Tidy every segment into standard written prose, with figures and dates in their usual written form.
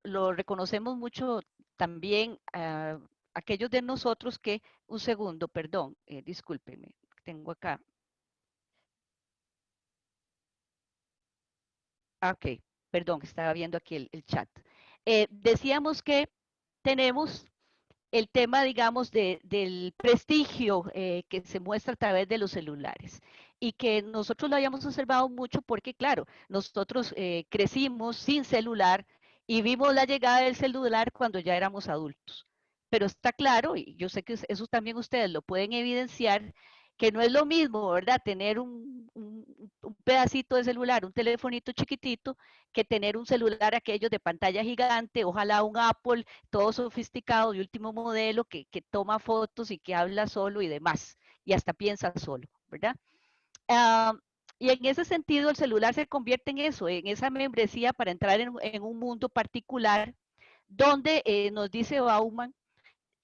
lo reconocemos mucho también aquellos de nosotros que, un segundo, perdón, discúlpenme, tengo acá. Ok, perdón, estaba viendo aquí el chat. Decíamos que tenemos el tema, digamos, del prestigio que se muestra a través de los celulares y que nosotros lo habíamos observado mucho porque, claro, nosotros crecimos sin celular y vimos la llegada del celular cuando ya éramos adultos. Pero está claro, y yo sé que eso también ustedes lo pueden evidenciar, que no es lo mismo, ¿verdad? Tener un pedacito de celular, un telefonito chiquitito, que tener un celular aquellos de pantalla gigante, ojalá un Apple todo sofisticado de último modelo que toma fotos y que habla solo y demás, y hasta piensa solo, ¿verdad? Uh, y en ese sentido el celular se convierte en eso, en esa membresía para entrar en un mundo particular donde nos dice Bauman,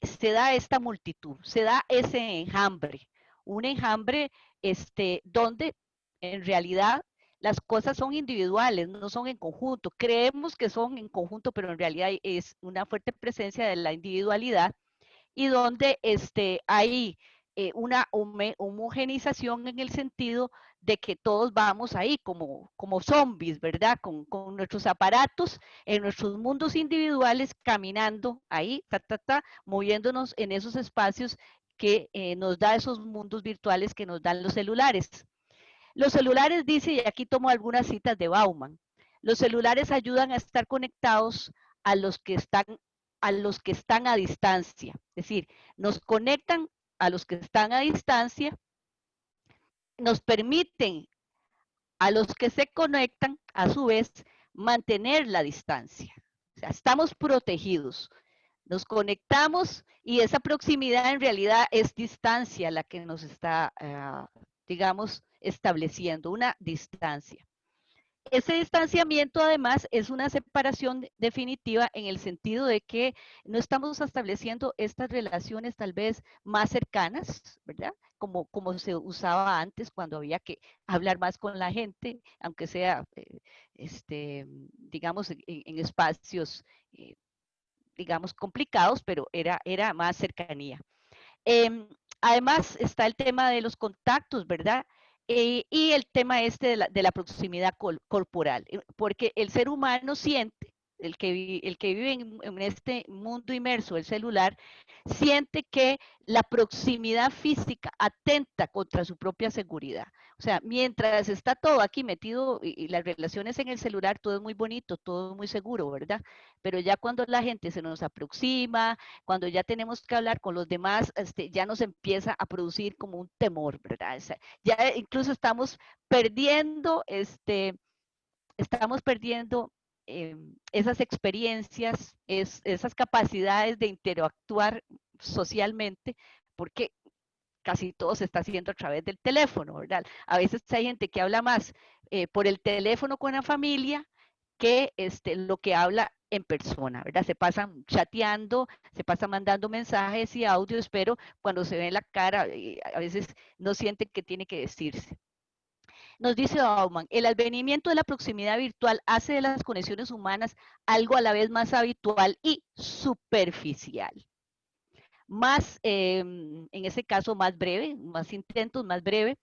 se da esta multitud, se da ese enjambre, un enjambre donde en realidad las cosas son individuales, no son en conjunto. Creemos que son en conjunto, pero en realidad es una fuerte presencia de la individualidad y donde hay una homogenización en el sentido de que todos vamos ahí como zombies, ¿verdad? Con nuestros aparatos en nuestros mundos individuales, caminando ahí, moviéndonos en esos espacios que nos da esos mundos virtuales que nos dan los celulares. Los celulares, dice, y aquí tomo algunas citas de Bauman, los celulares ayudan a estar conectados a los que están a distancia, es decir, nos conectan a los que están a distancia, nos permiten a los que se conectan, a su vez, mantener la distancia. O sea, estamos protegidos. Nos conectamos y esa proximidad en realidad es distancia la que nos está, digamos, estableciendo, una distancia. Ese distanciamiento además es una separación definitiva en el sentido de que no estamos estableciendo estas relaciones tal vez más cercanas, ¿verdad? Como se usaba antes cuando había que hablar más con la gente, aunque sea, digamos, en espacios, eh, digamos, complicados, pero era más cercanía. Eh, Además está el tema de los contactos, ¿verdad? Y el tema de la proximidad corporal, porque el ser humano siente, el que vive en este mundo inmerso, el celular, siente que la proximidad física atenta contra su propia seguridad. O sea, mientras está todo aquí metido y las relaciones en el celular, todo es muy bonito, todo es muy seguro, ¿verdad? Pero ya cuando la gente se nos aproxima, cuando ya tenemos que hablar con los demás, ya nos empieza a producir como un temor, ¿verdad? O sea, ya incluso perdiendo, estamos perdiendo esas experiencias, esas capacidades de interactuar socialmente, porque casi todo se está haciendo a través del teléfono, ¿verdad? A veces hay gente que habla más por el teléfono con la familia que lo que habla en persona, ¿verdad? Se pasan chateando, se pasan mandando mensajes y audios, pero cuando se ve la cara, a veces no sienten que tiene que decirse. Nos dice Bauman, el advenimiento de la proximidad virtual hace de las conexiones humanas algo a la vez más habitual y superficial. Más, en ese caso, más breve, más intentos, más breve.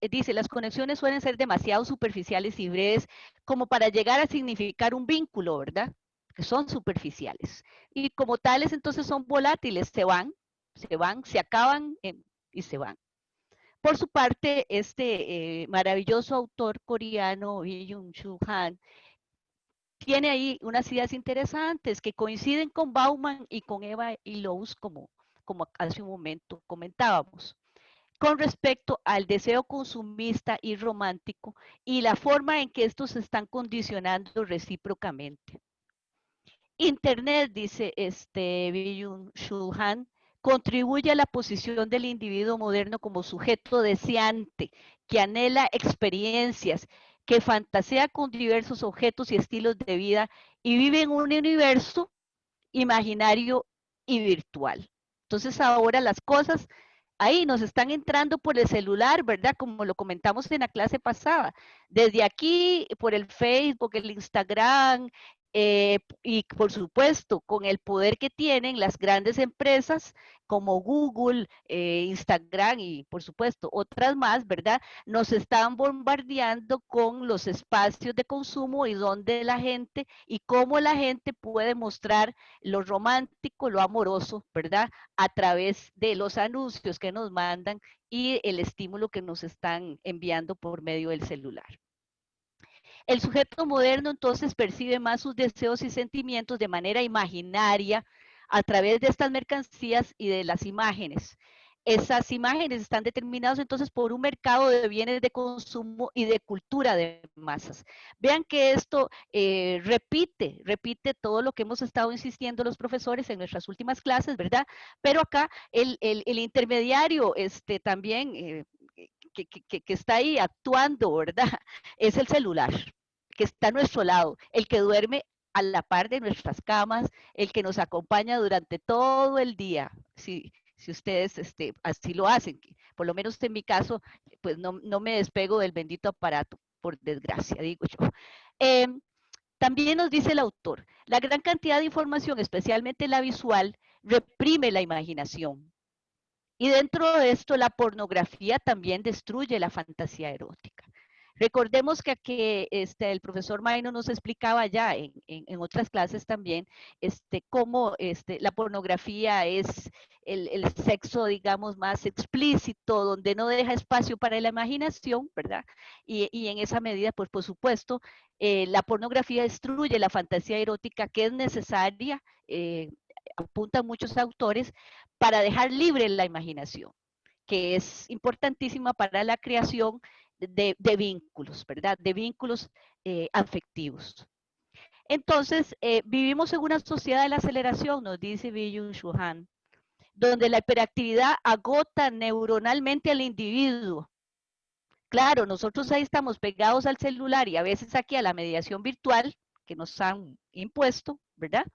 Dice, las conexiones suelen ser demasiado superficiales y breves como para llegar a significar un vínculo, ¿verdad? Que son superficiales. Y como tales, entonces son volátiles, se acaban y se van. Por su parte, este maravilloso autor coreano, Byung-Chul Han, tiene ahí unas ideas interesantes que coinciden con Bauman y con Eva Illouz, como hace un momento comentábamos, con respecto al deseo consumista y romántico y la forma en que estos se están condicionando recíprocamente. Internet, dice Byung-Chul Han, contribuye a la posición del individuo moderno como sujeto deseante, que anhela experiencias, que fantasea con diversos objetos y estilos de vida y vive en un universo imaginario y virtual. Entonces ahora las cosas ahí nos están entrando por el celular, ¿verdad? Como lo comentamos en la clase pasada. Desde aquí, por el Facebook, el Instagram, Y por supuesto, con el poder que tienen las grandes empresas como Google, Instagram y por supuesto otras más, ¿verdad? Nos están bombardeando con los espacios de consumo y donde la gente y cómo la gente puede mostrar lo romántico, lo amoroso, ¿verdad? A través de los anuncios que nos mandan y el estímulo que nos están enviando por medio del celular. El sujeto moderno entonces percibe más sus deseos y sentimientos de manera imaginaria a través de estas mercancías y de las imágenes. Esas imágenes están determinadas entonces por un mercado de bienes de consumo y de cultura de masas. Vean que esto repite todo lo que hemos estado insistiendo los profesores en nuestras últimas clases, ¿verdad? Pero acá el intermediario también que está ahí actuando, ¿verdad? Es el celular, que está a nuestro lado, el que duerme a la par de nuestras camas, el que nos acompaña durante todo el día, si ustedes así lo hacen. Por lo menos en mi caso, pues no me despego del bendito aparato, por desgracia, digo yo. Eh, También nos dice el autor, la gran cantidad de información, especialmente la visual, reprime la imaginación. Y dentro de esto, la pornografía también destruye la fantasía erótica. Recordemos que el profesor Maino nos explicaba ya en otras clases también cómo la pornografía es el sexo, digamos, más explícito, donde no deja espacio para la imaginación, ¿verdad? Y en esa medida, pues por supuesto, la pornografía destruye la fantasía erótica que es necesaria, apuntan muchos autores, para dejar libre la imaginación, que es importantísima para la creación de vínculos, ¿verdad? De vínculos afectivos. Entonces, vivimos en una sociedad de la aceleración, nos dice Byung-Chul Han, donde la hiperactividad agota neuronalmente al individuo. Claro, nosotros ahí estamos pegados al celular y a veces aquí a la mediación virtual que nos han impuesto, ¿verdad?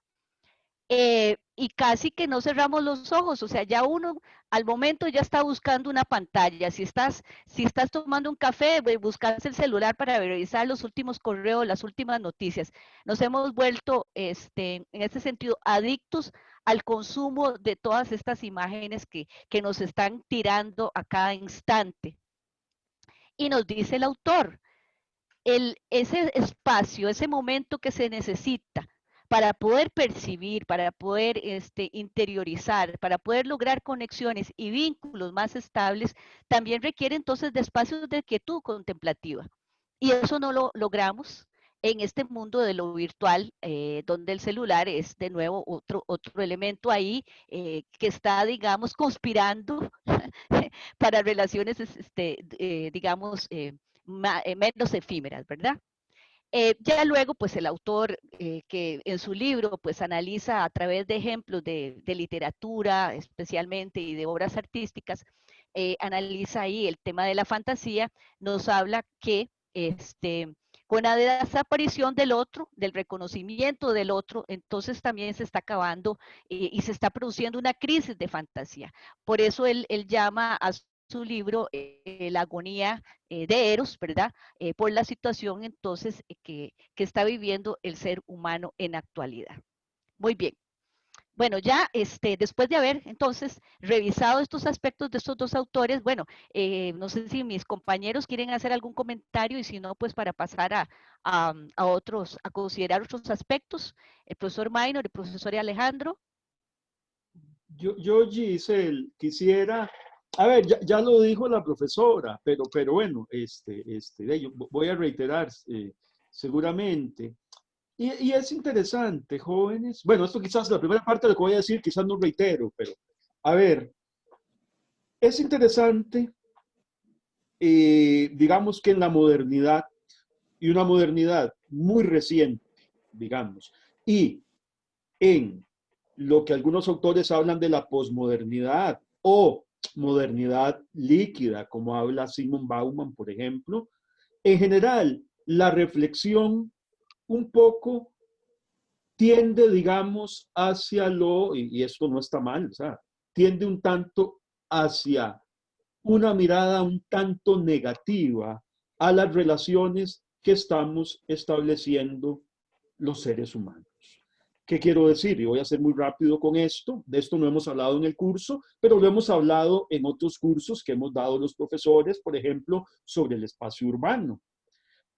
Y casi que no cerramos los ojos, o sea, ya uno al momento ya está buscando una pantalla. Si estás tomando un café, buscas el celular para revisar los últimos correos, las últimas noticias. Nos hemos vuelto, en este sentido, adictos al consumo de todas estas imágenes que nos están tirando a cada instante. Y nos dice el autor, ese espacio, ese momento que se necesita para poder percibir, para poder interiorizar, para poder lograr conexiones y vínculos más estables, también requiere entonces de espacios de quietud contemplativa. Y eso no lo logramos en este mundo de lo virtual, donde el celular es de nuevo otro elemento ahí que está, digamos, conspirando para relaciones, digamos, menos efímeras, ¿verdad? Ya luego, pues el autor que en su libro, pues analiza a través de ejemplos de literatura, especialmente, y de obras artísticas, analiza ahí el tema de la fantasía, nos habla que con la desaparición del otro, del reconocimiento del otro, entonces también se está acabando y se está produciendo una crisis de fantasía. Por eso él llama a su libro La agonía de Eros, ¿verdad? Por la situación entonces que está viviendo el ser humano en actualidad. Muy bien. Bueno, ya después de haber entonces revisado estos aspectos de estos dos autores, bueno, no sé si mis compañeros quieren hacer algún comentario y si no, pues para pasar a otros, a considerar otros aspectos, el profesor Maynor, el profesor Alejandro. Yo, Giselle, quisiera, a ver, ya lo dijo la profesora, pero bueno, yo voy a reiterar seguramente. Y es interesante, jóvenes. Bueno, esto quizás la primera parte de lo que voy a decir, quizás no reitero, pero a ver, es interesante, digamos que en la modernidad, y una modernidad muy reciente, digamos, y en lo que algunos autores hablan de la posmodernidad o modernidad líquida, como habla Simon Bauman, por ejemplo, en general, la reflexión un poco tiende, digamos, hacia y esto no está mal, o sea, tiende un tanto hacia una mirada un tanto negativa a las relaciones que estamos estableciendo los seres humanos. ¿Qué quiero decir? Y voy a ser muy rápido con esto. De esto no hemos hablado en el curso, pero lo hemos hablado en otros cursos que hemos dado los profesores, por ejemplo, sobre el espacio urbano.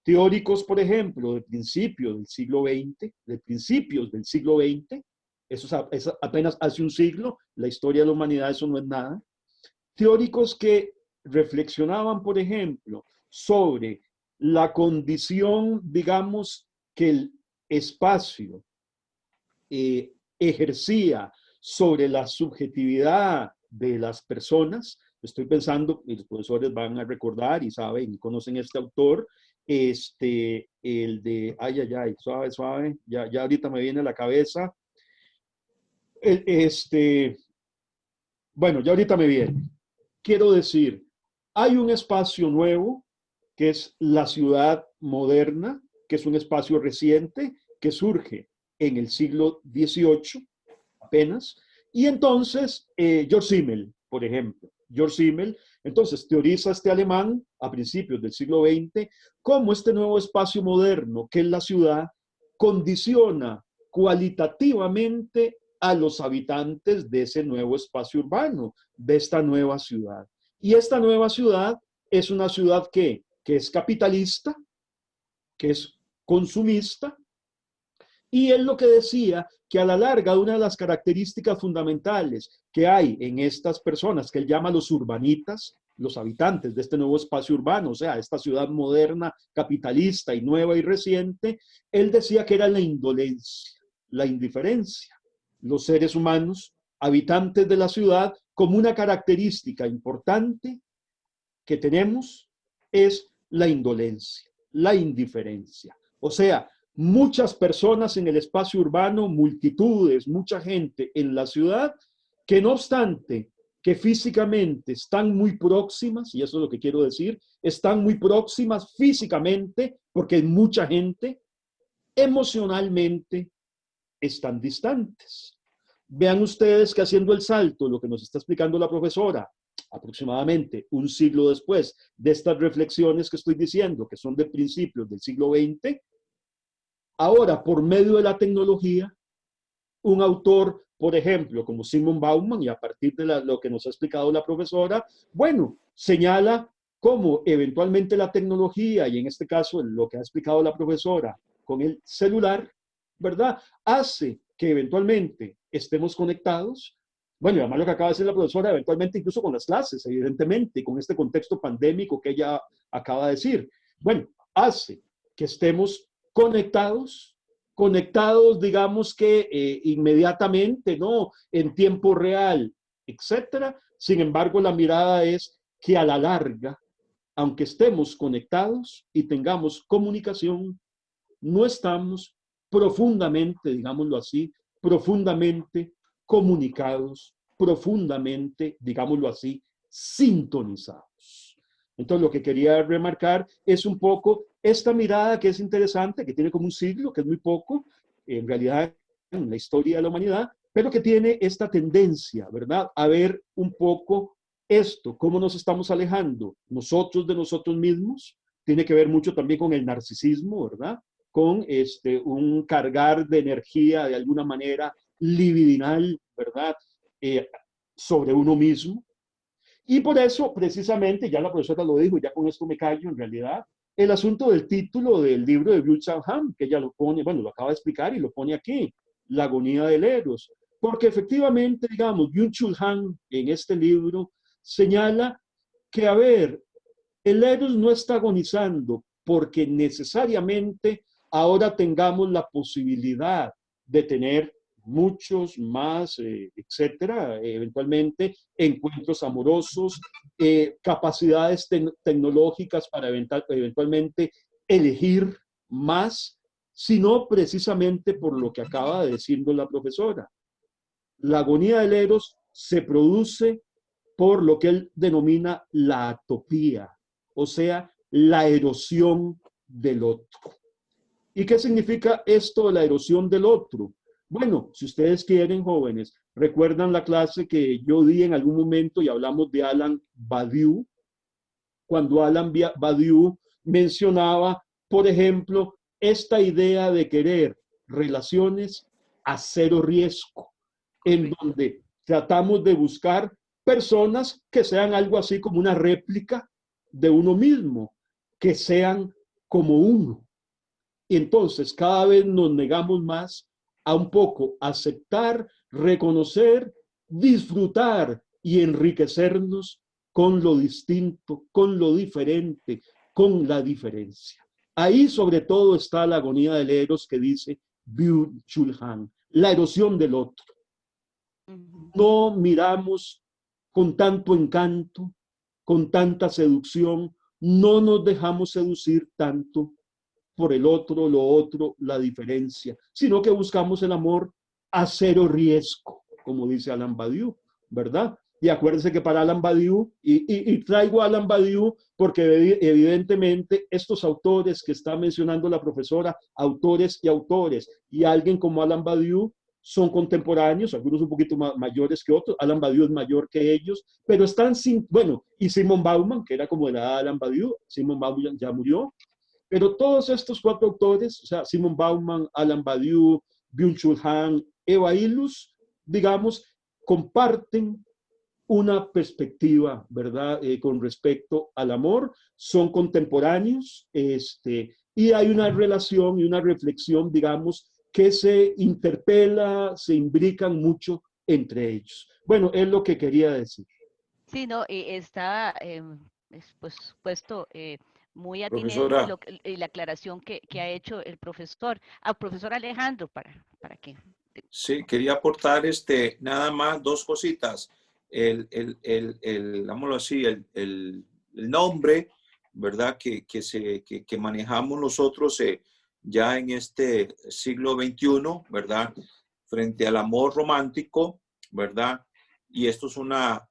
Teóricos, por ejemplo, de principios del siglo XX, de principios del siglo XX, es apenas hace un siglo, la historia de la humanidad, eso no es nada. Teóricos que reflexionaban, por ejemplo, sobre la condición, digamos, que el espacio ejercía sobre la subjetividad de las personas. Estoy pensando, y los profesores van a recordar y saben, y conocen este autor, el de, suave, suave, ya ahorita me viene a la cabeza, bueno, ya ahorita me viene. Quiero decir, hay un espacio nuevo que es la ciudad moderna, que es un espacio reciente que surge en el siglo XVIII apenas, y entonces George Simmel, por ejemplo, George Simmel, entonces teoriza este alemán a principios del siglo XX cómo este nuevo espacio moderno, que es la ciudad, condiciona cualitativamente a los habitantes de ese nuevo espacio urbano, de esta nueva ciudad. Y esta nueva ciudad es una ciudad que es capitalista, que es consumista, y él lo que decía, que a la larga una de las características fundamentales que hay en estas personas, que él llama los urbanitas, los habitantes de este nuevo espacio urbano, o sea, esta ciudad moderna, capitalista y nueva y reciente, él decía que era la indolencia, la indiferencia. Los seres humanos, habitantes de la ciudad, como una característica importante que tenemos es la indolencia, la indiferencia. O sea, muchas personas en el espacio urbano, multitudes, mucha gente en la ciudad, que no obstante que físicamente están muy próximas, y eso es lo que quiero decir, están muy próximas físicamente, porque hay mucha gente, emocionalmente están distantes. Vean ustedes que haciendo el salto, lo que nos está explicando la profesora, aproximadamente un siglo después de estas reflexiones que estoy diciendo, que son de principios del siglo XX, ahora por medio de la tecnología, un autor, por ejemplo, como Simon Bauman, y a partir de lo que nos ha explicado la profesora, bueno, señala cómo eventualmente la tecnología, y en este caso lo que ha explicado la profesora con el celular, ¿verdad? Hace que eventualmente estemos conectados. Bueno, y además lo que acaba de decir la profesora, eventualmente incluso con las clases, evidentemente, con este contexto pandémico que ella acaba de decir. Bueno, hace que estemos conectados, digamos que inmediatamente, ¿no? En tiempo real, etcétera. Sin embargo, la mirada es que a la larga, aunque estemos conectados y tengamos comunicación, no estamos profundamente, digámoslo así, profundamente comunicados, profundamente, digámoslo así, sintonizados. Entonces, lo que quería remarcar es un poco esta mirada que es interesante, que tiene como un siglo, que es muy poco, en realidad, en la historia de la humanidad, pero que tiene esta tendencia, ¿verdad? A ver un poco esto, cómo nos estamos alejando nosotros de nosotros mismos, tiene que ver mucho también con el narcisismo, ¿verdad? Con un cargar de energía de alguna manera libidinal, ¿verdad? Sobre uno mismo. Y por eso, precisamente, ya la profesora lo dijo, y ya con esto me callo, en realidad, el asunto del título del libro de Byung-Chul Han, que ella lo pone, bueno, lo acaba de explicar y lo pone aquí, La agonía del Eros. Porque efectivamente, digamos, Byung-Chul Han en este libro señala que, a ver, el Eros no está agonizando porque necesariamente ahora tengamos la posibilidad de tener muchos más, etcétera, eventualmente encuentros amorosos, capacidades tecnológicas para eventualmente elegir más, sino precisamente por lo que acaba de decirnos la profesora. La agonía del Eros se produce por lo que él denomina la atopía, o sea, la erosión del otro. ¿Y qué significa esto de la erosión del otro? Bueno, si ustedes quieren, jóvenes, recuerdan la clase que yo di en algún momento y hablamos de Alain Badiou, cuando Alain Badiou mencionaba, por ejemplo, esta idea de querer relaciones a cero riesgo, en donde tratamos de buscar personas que sean algo así como una réplica de uno mismo, que sean como uno. Y entonces cada vez nos negamos más a un poco aceptar, reconocer, disfrutar y enriquecernos con lo distinto, con lo diferente, con la diferencia. Ahí sobre todo está la agonía del Eros que dice Byung-Chul Han, la erosión del otro. No miramos con tanto encanto, con tanta seducción, no nos dejamos seducir tanto por el otro, lo otro, la diferencia, sino que buscamos el amor a cero riesgo, como dice Alain Badiou, ¿verdad? Y acuérdense que para Alain Badiou, y traigo a Alain Badiou porque evidentemente estos autores que está mencionando la profesora, autores y alguien como Alain Badiou, son contemporáneos, algunos un poquito mayores que otros. Alain Badiou es mayor que ellos, pero están sin, bueno, y Simon Bauman, que era como de la edad de Alain Badiou, Simon Bauman ya murió, pero todos estos cuatro autores, o sea, Simon Bauman, Alain Badiou, Byung-Chul Han, Eva Illouz, digamos, comparten una perspectiva, ¿verdad? Con respecto al amor, son contemporáneos, y hay una relación y una reflexión, digamos, que se interpela, se imbrican mucho entre ellos. Bueno, es lo que quería decir. Sí, no, está, pues, puesto muy atinente Profesora, la aclaración que ha hecho el profesor, profesor Alejandro, para que... sí, quería aportar nada más dos cositas. Digámoslo así, el nombre, ¿verdad? Que manejamos nosotros ya en este siglo XXI, ¿verdad? Frente al amor romántico, ¿verdad? Y esto es una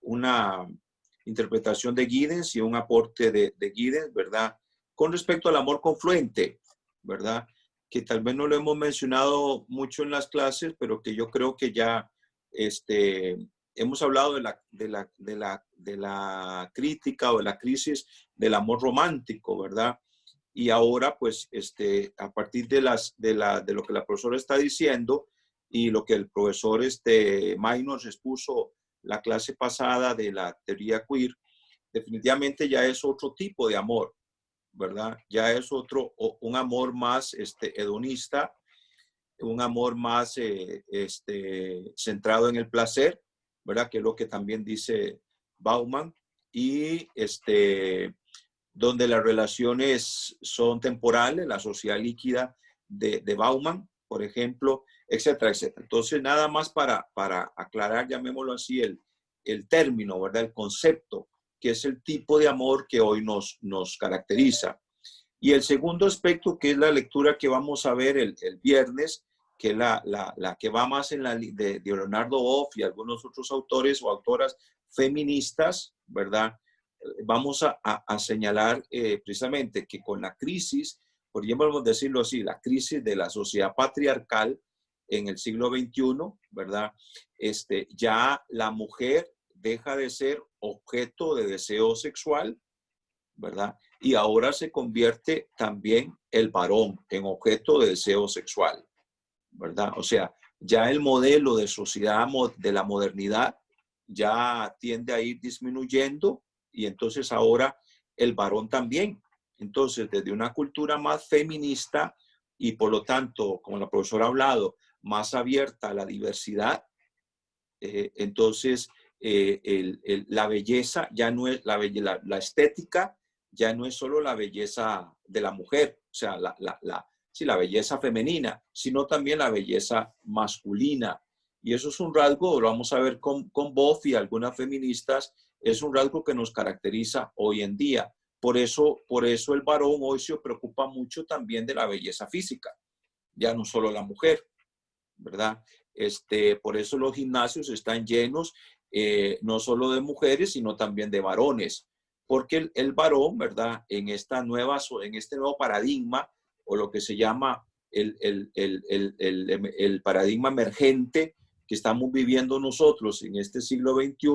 interpretación de Giddens y un aporte de Giddens, ¿verdad? Con respecto al amor confluente, ¿verdad? Que tal vez no lo hemos mencionado mucho en las clases, pero que yo creo que ya hemos hablado de la crítica o de la crisis del amor romántico, ¿verdad? Y ahora, pues, a partir de lo que la profesora está diciendo y lo que el profesor May nos expuso la clase pasada de la teoría queer, definitivamente ya es otro tipo de amor, ¿verdad? Ya es un amor más hedonista, un amor más centrado en el placer, ¿verdad? Que es lo que también dice Bauman, y donde las relaciones son temporales, la sociedad líquida de Bauman, por ejemplo, etcétera, etcétera. Entonces, nada más para aclarar, llamémoslo así, el término, ¿verdad? El concepto, que es el tipo de amor que hoy nos caracteriza. Y el segundo aspecto, que es la lectura que vamos a ver el viernes, que es la que va más en la de Leonardo Boff y algunos otros autores o autoras feministas, ¿verdad? Vamos a señalar precisamente que con la crisis, podríamos decirlo así, la crisis de la sociedad patriarcal en el siglo XXI, ¿verdad? Ya la mujer deja de ser objeto de deseo sexual, ¿verdad? Y ahora se convierte también el varón en objeto de deseo sexual, ¿verdad? O sea, ya el modelo de sociedad de la modernidad ya tiende a ir disminuyendo y entonces ahora el varón también. Entonces, desde una cultura más feminista y por lo tanto, como la profesora ha hablado, más abierta a la diversidad, entonces la belleza ya no es la estética, ya no es solo la belleza de la mujer, o sea, la belleza femenina, sino también la belleza masculina. Y eso es un rasgo, lo vamos a ver con Boff y algunas feministas, es un rasgo que nos caracteriza hoy en día. Por eso el varón hoy se preocupa mucho también de la belleza física, ya no solo la mujer, ¿verdad? Por eso los gimnasios están llenos no solo de mujeres, sino también de varones, porque el varón, ¿verdad? En este nuevo paradigma, o lo que se llama el paradigma emergente que estamos viviendo nosotros en este siglo XXI,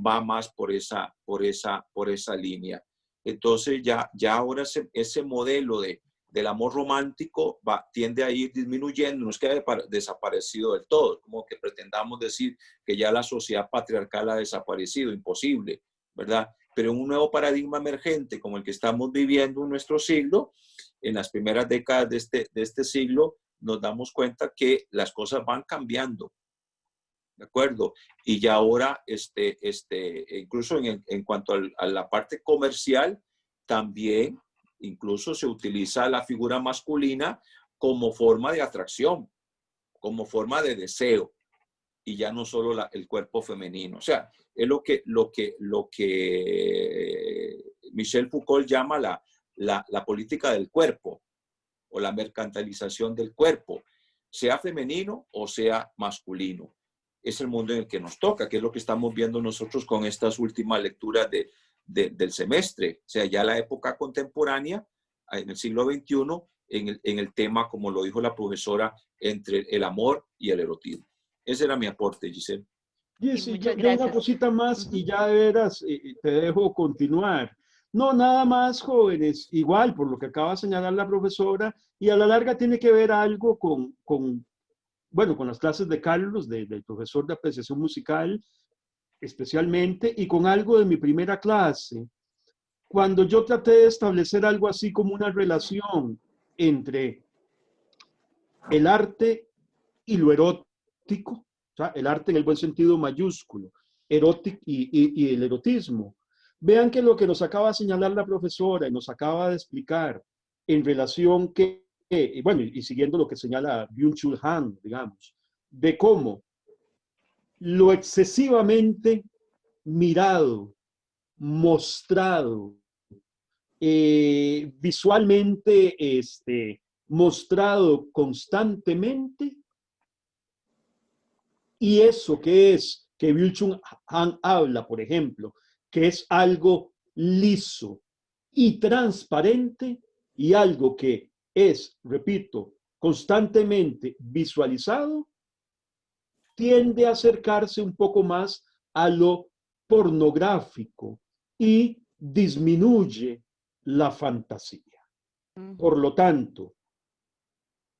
va más por esa línea. Entonces ya ahora ese modelo del amor romántico tiende a ir disminuyendo, no es que haya desaparecido del todo, como que pretendamos decir que ya la sociedad patriarcal ha desaparecido, imposible, ¿verdad? Pero en un nuevo paradigma emergente como el que estamos viviendo en nuestro siglo, en las primeras décadas de este siglo, nos damos cuenta que las cosas van cambiando, ¿de acuerdo? Y ya ahora, incluso en cuanto a la parte comercial, también incluso se utiliza la figura masculina como forma de atracción, como forma de deseo, y ya no solo el cuerpo femenino. O sea, es lo que Michel Foucault llama la política del cuerpo o la mercantilización del cuerpo, sea femenino o sea masculino. Es el mundo en el que nos toca, que es lo que estamos viendo nosotros con estas últimas lecturas del semestre. O sea, ya la época contemporánea, en el siglo XXI, en el tema, como lo dijo la profesora, entre el amor y el erotismo. Ese era mi aporte, Giselle. Sí, Sí, sí, muchas yo una gracias. cosita más y ya de veras te dejo continuar. No, nada más, jóvenes, igual por lo que acaba de señalar la profesora, y a la larga tiene que ver algo bueno, con las clases de Carlos, del profesor de apreciación musical, especialmente, y con algo de mi primera clase, cuando yo traté de establecer algo así como una relación entre el arte y lo erótico, o sea, el arte en el buen sentido mayúsculo, erótico y el erotismo. Vean que lo que nos acaba de señalar la profesora y nos acaba de explicar en relación bueno, y siguiendo lo que señala Byung-Chul Han, digamos, de cómo lo excesivamente mirado, mostrado, visualmente mostrado constantemente, y eso que es, que Byung-Chul Han habla, por ejemplo, que es algo liso y transparente, y algo que es, repito, constantemente visualizado, tiende a acercarse un poco más a lo pornográfico y disminuye la fantasía. Por lo tanto,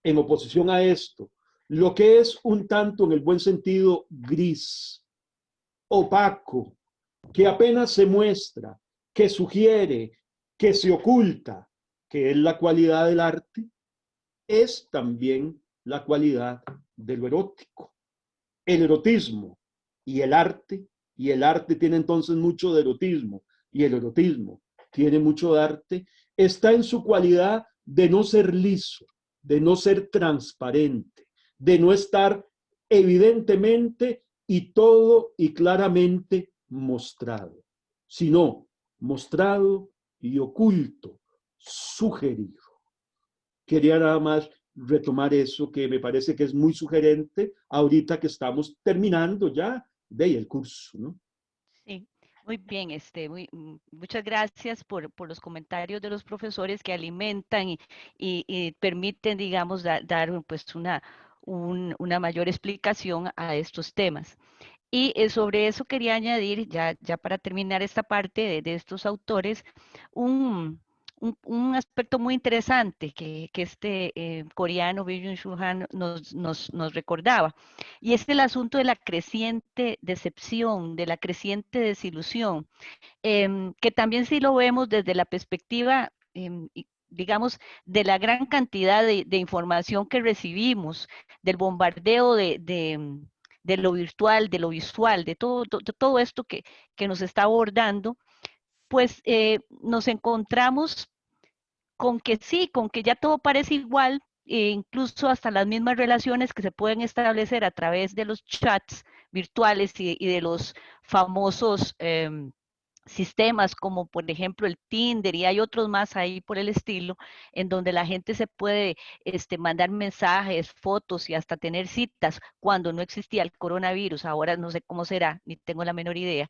en oposición a esto, lo que es un tanto en el buen sentido gris, opaco, que apenas se muestra, que sugiere, que se oculta, que es la cualidad del arte, es también la cualidad de lo erótico. El erotismo y el arte tiene entonces mucho de erotismo, y el erotismo tiene mucho de arte, está en su cualidad de no ser liso, de no ser transparente, de no estar evidentemente y todo y claramente mostrado, sino mostrado y oculto, sugerido. Quería nada más retomar eso que me parece que es muy sugerente ahorita que estamos terminando ya el curso, ¿no? Sí, muy bien, muchas gracias por los comentarios de los profesores que alimentan y permiten, digamos, dar pues una mayor explicación a estos temas. Y sobre eso quería añadir, ya para terminar esta parte de estos autores, un aspecto muy interesante que coreano Byung-Chul Han nos recordaba, y es el asunto de la creciente decepción, de la creciente desilusión, que también si lo vemos desde la perspectiva, digamos, de la gran cantidad de información que recibimos, del bombardeo de lo virtual, de lo visual, de todo esto que nos está abordando, pues nos encontramos con que sí, con que ya todo parece igual, incluso hasta las mismas relaciones que se pueden establecer a través de los chats virtuales y de los famosos sistemas como por ejemplo el Tinder, y hay otros más ahí por el estilo, en donde la gente se puede mandar mensajes, fotos y hasta tener citas cuando no existía el coronavirus. Ahora no sé cómo será, ni tengo la menor idea.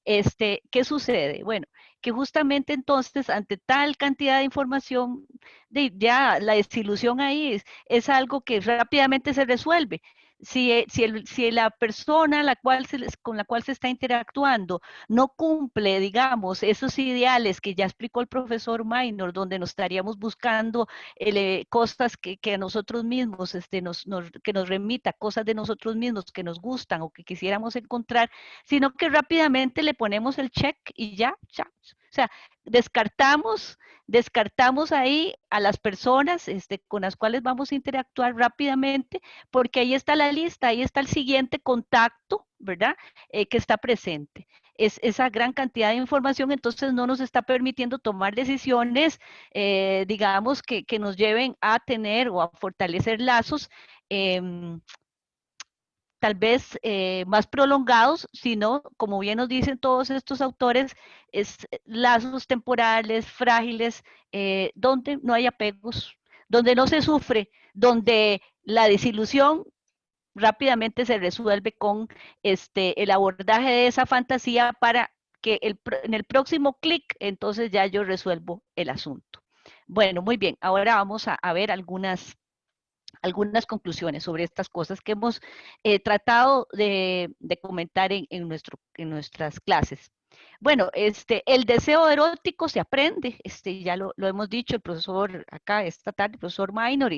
¿Qué sucede? Bueno, que justamente entonces ante tal cantidad de información, ya la desilusión ahí es algo que rápidamente se resuelve. Si la persona con la cual se está interactuando no cumple, digamos, esos ideales que ya explicó el profesor Minor, donde nos estaríamos buscando cosas que a nosotros mismos, que nos remita cosas de nosotros mismos que nos gustan o que quisiéramos encontrar, sino que rápidamente le ponemos el check y ya. O sea, descartamos ahí a las personas con las cuales vamos a interactuar rápidamente, porque ahí está la lista, ahí está el siguiente contacto, ¿verdad? Que está presente. Es esa gran cantidad de información, entonces no nos está permitiendo tomar decisiones, digamos, que nos lleven a tener o a fortalecer lazos tal vez más prolongados, sino, como bien nos dicen todos estos autores, lazos temporales, frágiles, donde no hay apegos, donde no se sufre, donde la desilusión rápidamente se resuelve con el abordaje de esa fantasía para que en el próximo clic, entonces ya yo resuelvo el asunto. Bueno, muy bien, ahora vamos a ver algunas conclusiones sobre estas cosas que hemos tratado de comentar en nuestras clases. Bueno, el deseo erótico se aprende, ya lo hemos dicho el profesor acá esta tarde, el profesor Minor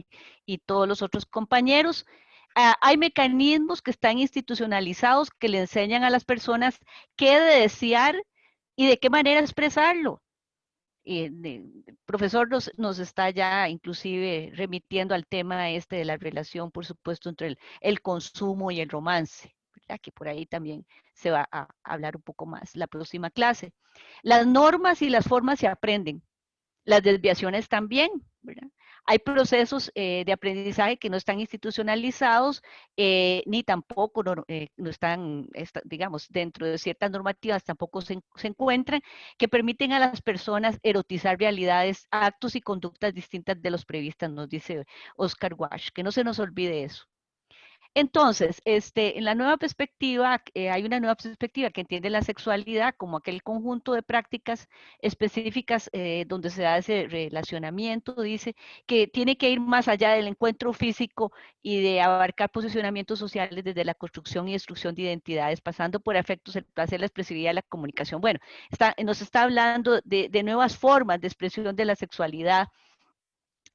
y todos los otros compañeros. Hay mecanismos que están institucionalizados que le enseñan a las personas qué de desear y de qué manera expresarlo. El profesor nos está ya inclusive remitiendo al tema de la relación, por supuesto, entre el consumo y el romance, ¿verdad? Que por ahí también se va a hablar un poco más la próxima clase. Las normas y las formas se aprenden, las desviaciones también, ¿verdad? Hay procesos de aprendizaje que no están institucionalizados, ni tampoco no están, digamos, dentro de ciertas normativas, tampoco se encuentran, que permiten a las personas erotizar realidades, actos y conductas distintas de los previstas, nos dice Oscar Walsh, que no se nos olvide eso. Entonces, en la nueva perspectiva, hay una nueva perspectiva que entiende la sexualidad como aquel conjunto de prácticas específicas donde se da ese relacionamiento, dice que tiene que ir más allá del encuentro físico y de abarcar posicionamientos sociales desde la construcción y destrucción de identidades, pasando por efectos, el placer, la expresividad y la comunicación. Bueno, nos está hablando de nuevas formas de expresión de la sexualidad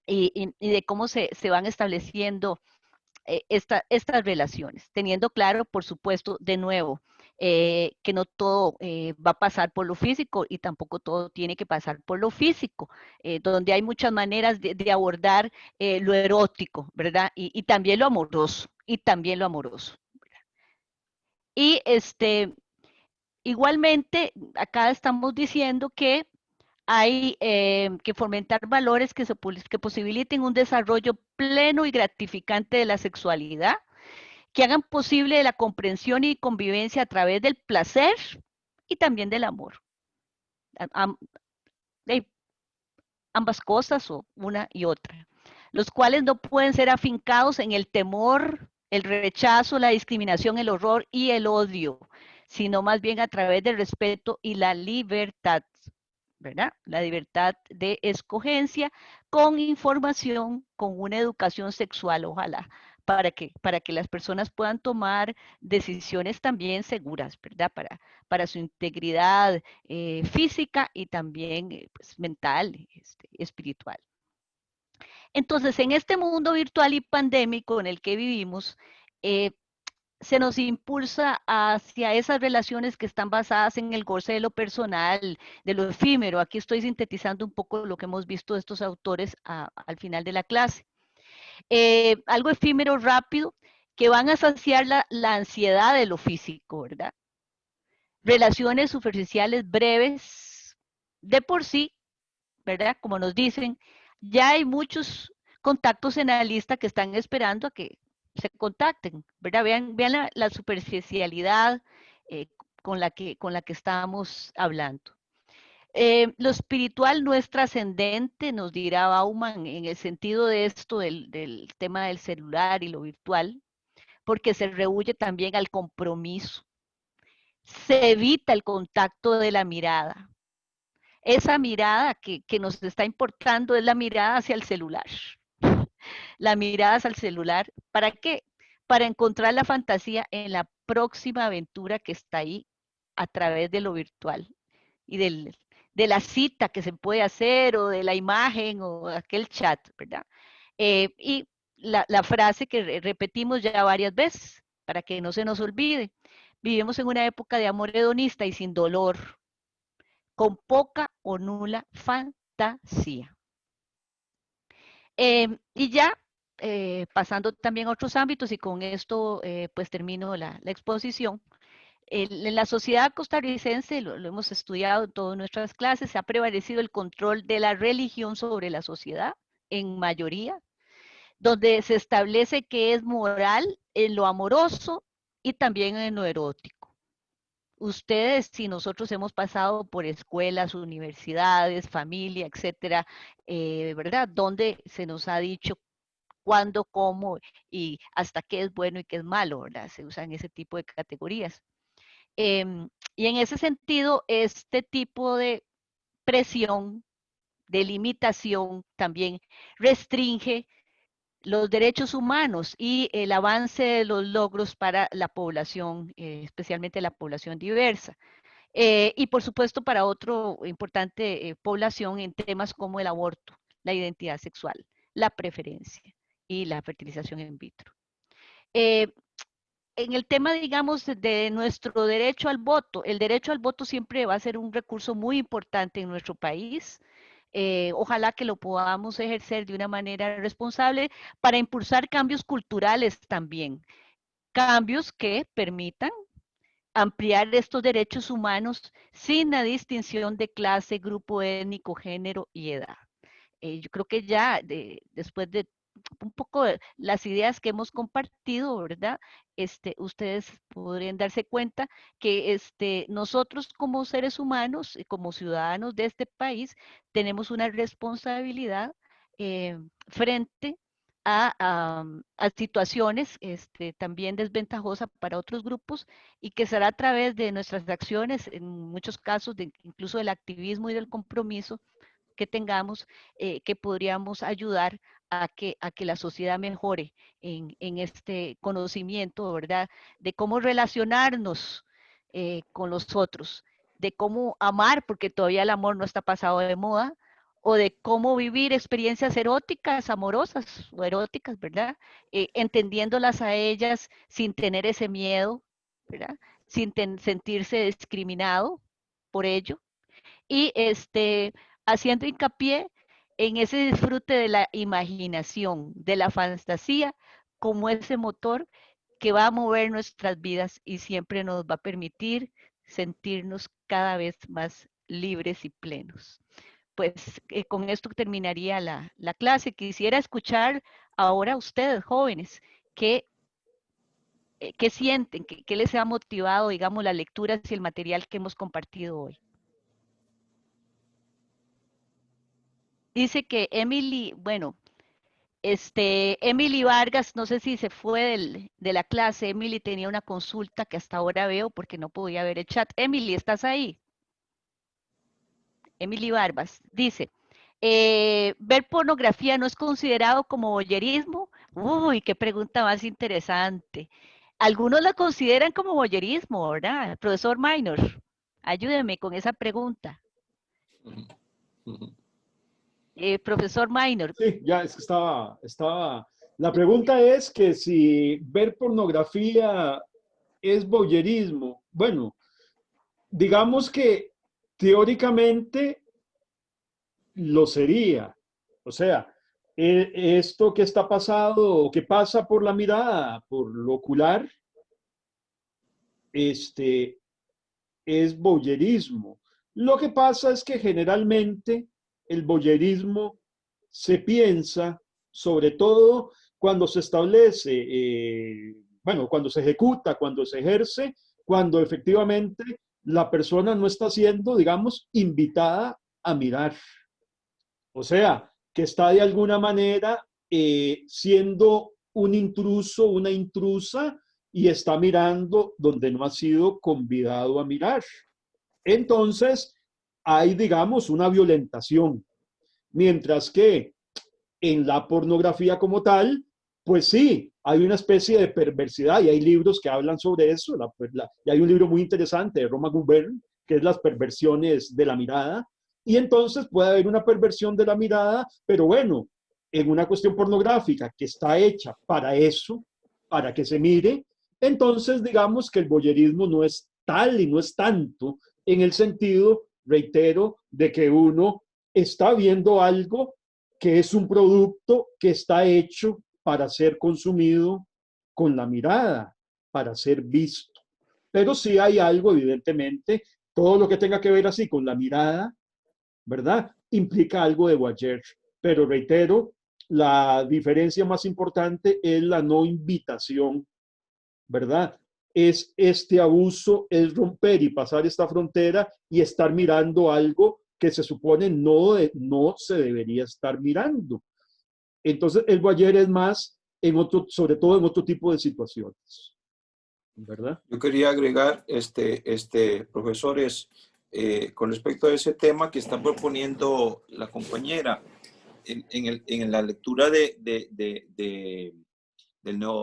y de cómo se van estableciendo estas relaciones, teniendo claro, por supuesto, de nuevo, que no todo va a pasar por lo físico y tampoco todo tiene que pasar por lo físico, donde hay muchas maneras de abordar lo erótico, ¿verdad? Y también lo amoroso, y también lo amoroso. Y igualmente, acá estamos diciendo que hay que fomentar valores que posibiliten un desarrollo pleno y gratificante de la sexualidad, que hagan posible la comprensión y convivencia a través del placer y también del amor. Ambas cosas o una y otra, los cuales no pueden ser afincados en el temor, el rechazo, la discriminación, el horror y el odio, sino más bien a través del respeto y la libertad, ¿verdad? La libertad de escogencia con información, con una educación sexual, ojalá, para que las personas puedan tomar decisiones también seguras, ¿verdad? Para su integridad física y también pues, mental, espiritual. Entonces, en este mundo virtual y pandémico en el que vivimos, se nos impulsa hacia esas relaciones que están basadas en el goce de lo personal, de lo efímero. Aquí estoy sintetizando un poco lo que hemos visto de estos autores al final de la clase. Algo efímero, rápido, que van a saciar la ansiedad de lo físico, ¿verdad? Relaciones superficiales breves, de por sí, ¿verdad? Como nos dicen, ya hay muchos contactos en la lista que están esperando a que se contacten, ¿verdad? Vean la superficialidad con la que estamos hablando. Lo espiritual no es trascendente, nos dirá Bauman, en el sentido de esto del tema del celular y lo virtual, porque se rehuye también al compromiso. Se evita el contacto de la mirada. Esa mirada que nos está importando es la mirada hacia el celular. La mirada hacia el celular, ¿para qué? para encontrar la fantasía en la próxima aventura que está ahí a través de lo virtual y de la cita que se puede hacer o de la imagen o aquel chat, ¿verdad? Y la frase que repetimos ya varias veces para que no se nos olvide. Vivimos en una época de amor hedonista y sin dolor, con poca o nula fantasía. Y ya pasando también a otros ámbitos, y con esto pues termino la exposición. En la sociedad costarricense, lo hemos estudiado en todas nuestras clases, ha prevalecido el control de la religión sobre la sociedad, en mayoría, donde se establece que es moral en lo amoroso y también en lo erótico. Ustedes, si nosotros hemos pasado por escuelas, universidades, familia, etcétera, ¿verdad? Donde se nos ha dicho cuándo, cómo y hasta qué es bueno y qué es malo, ¿verdad? Se usan ese tipo de categorías. Y en ese sentido, este tipo de presión, de limitación, también restringe los derechos humanos y el avance de los logros para la población, especialmente la población diversa. Y por supuesto para otro importante población en temas como el aborto, la identidad sexual, la preferencia y la fertilización in vitro. En el tema, digamos, de nuestro derecho al voto, el derecho al voto siempre va a ser un recurso muy importante en nuestro país. Ojalá que lo podamos ejercer de una manera responsable para impulsar cambios culturales también, cambios que permitan ampliar estos derechos humanos sin la distinción de clase, grupo étnico, género y edad. Yo creo que ya después de un poco de las ideas que hemos compartido, ¿verdad? Ustedes podrían darse cuenta que nosotros como seres humanos, como ciudadanos de este país, tenemos una responsabilidad frente a situaciones también desventajosas para otros grupos y que será a través de nuestras acciones, en muchos casos, incluso del activismo y del compromiso que tengamos, que podríamos ayudar a que la sociedad mejore en este conocimiento, ¿verdad? De cómo relacionarnos con los otros, de cómo amar, porque todavía el amor no está pasado de moda, o de cómo vivir experiencias eróticas, amorosas o eróticas, ¿verdad? Entendiéndolas a ellas sin tener ese miedo, ¿verdad? Sin sentirse discriminado por ello. Y haciendo hincapié en ese disfrute de la imaginación, de la fantasía, como ese motor que va a mover nuestras vidas y siempre nos va a permitir sentirnos cada vez más libres y plenos. Pues con esto terminaría la clase. Quisiera escuchar ahora a ustedes, jóvenes, qué sienten, qué les ha motivado, digamos, las lecturas y el material que hemos compartido hoy. Dice que Emily, bueno, Emily Vargas, no sé si se fue de la clase. Emily tenía una consulta que hasta ahora veo porque no podía ver el chat. Emily, ¿estás ahí? Emily Vargas dice, ¿ver pornografía no es considerado como voyerismo? Uy, qué pregunta más interesante. Algunos la consideran como voyerismo, ¿verdad? Profesor Minor, ayúdeme con esa pregunta. Profesor Minor. Sí, ya es que estaba. La pregunta es que si ver pornografía es voyerismo. Bueno, digamos que teóricamente lo sería. O sea, esto que está pasado o que pasa por la mirada, por lo ocular, es voyerismo. Lo que pasa es que generalmente el voyerismo se piensa, sobre todo cuando se establece, bueno, cuando se ejecuta, cuando se ejerce, cuando efectivamente la persona no está siendo, digamos, invitada a mirar. O sea, que está de alguna manera siendo un intruso, una intrusa, y está mirando donde no ha sido convidado a mirar. Entonces, hay, digamos, una violentación. Mientras que en la pornografía como tal, pues sí, hay una especie de perversidad y hay libros que hablan sobre eso. Y hay un libro muy interesante de Roma Gubern, que es las perversiones de la mirada. Y entonces puede haber una perversión de la mirada, pero bueno, en una cuestión pornográfica que está hecha para eso, para que se mire, entonces digamos que el voyerismo no es tal y no es tanto en el sentido, reitero, de que uno está viendo algo que es un producto que está hecho para ser consumido con la mirada, para ser visto. Pero sí hay algo, evidentemente, todo lo que tenga que ver así con la mirada, ¿verdad? Implica algo de voyeur. Pero reitero, la diferencia más importante es la no invitación, ¿verdad? Es este abuso, es romper y pasar esta frontera y estar mirando algo que se supone no se debería estar mirando. Entonces, el voyeur es más en otro, sobre todo en otro tipo de situaciones, ¿verdad? Yo quería agregar, profesores, con respecto a ese tema que está proponiendo la compañera, en la lectura del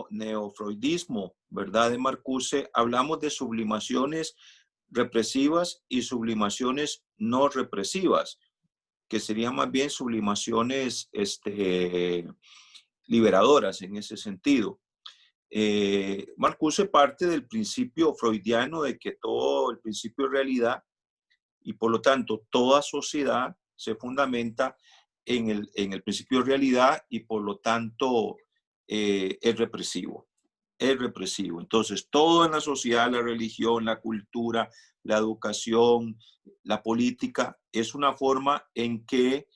neofreudismo, ¿verdad? De Marcuse, hablamos de sublimaciones represivas y sublimaciones no represivas, que serían más bien sublimaciones liberadoras en ese sentido. Marcuse parte del principio freudiano de que todo el principio de realidad y por lo tanto toda sociedad se fundamenta en el principio de realidad y por lo tanto es represivo. Es represivo. Entonces, todo en la sociedad, la religión, la cultura, la educación, la política, es una forma en que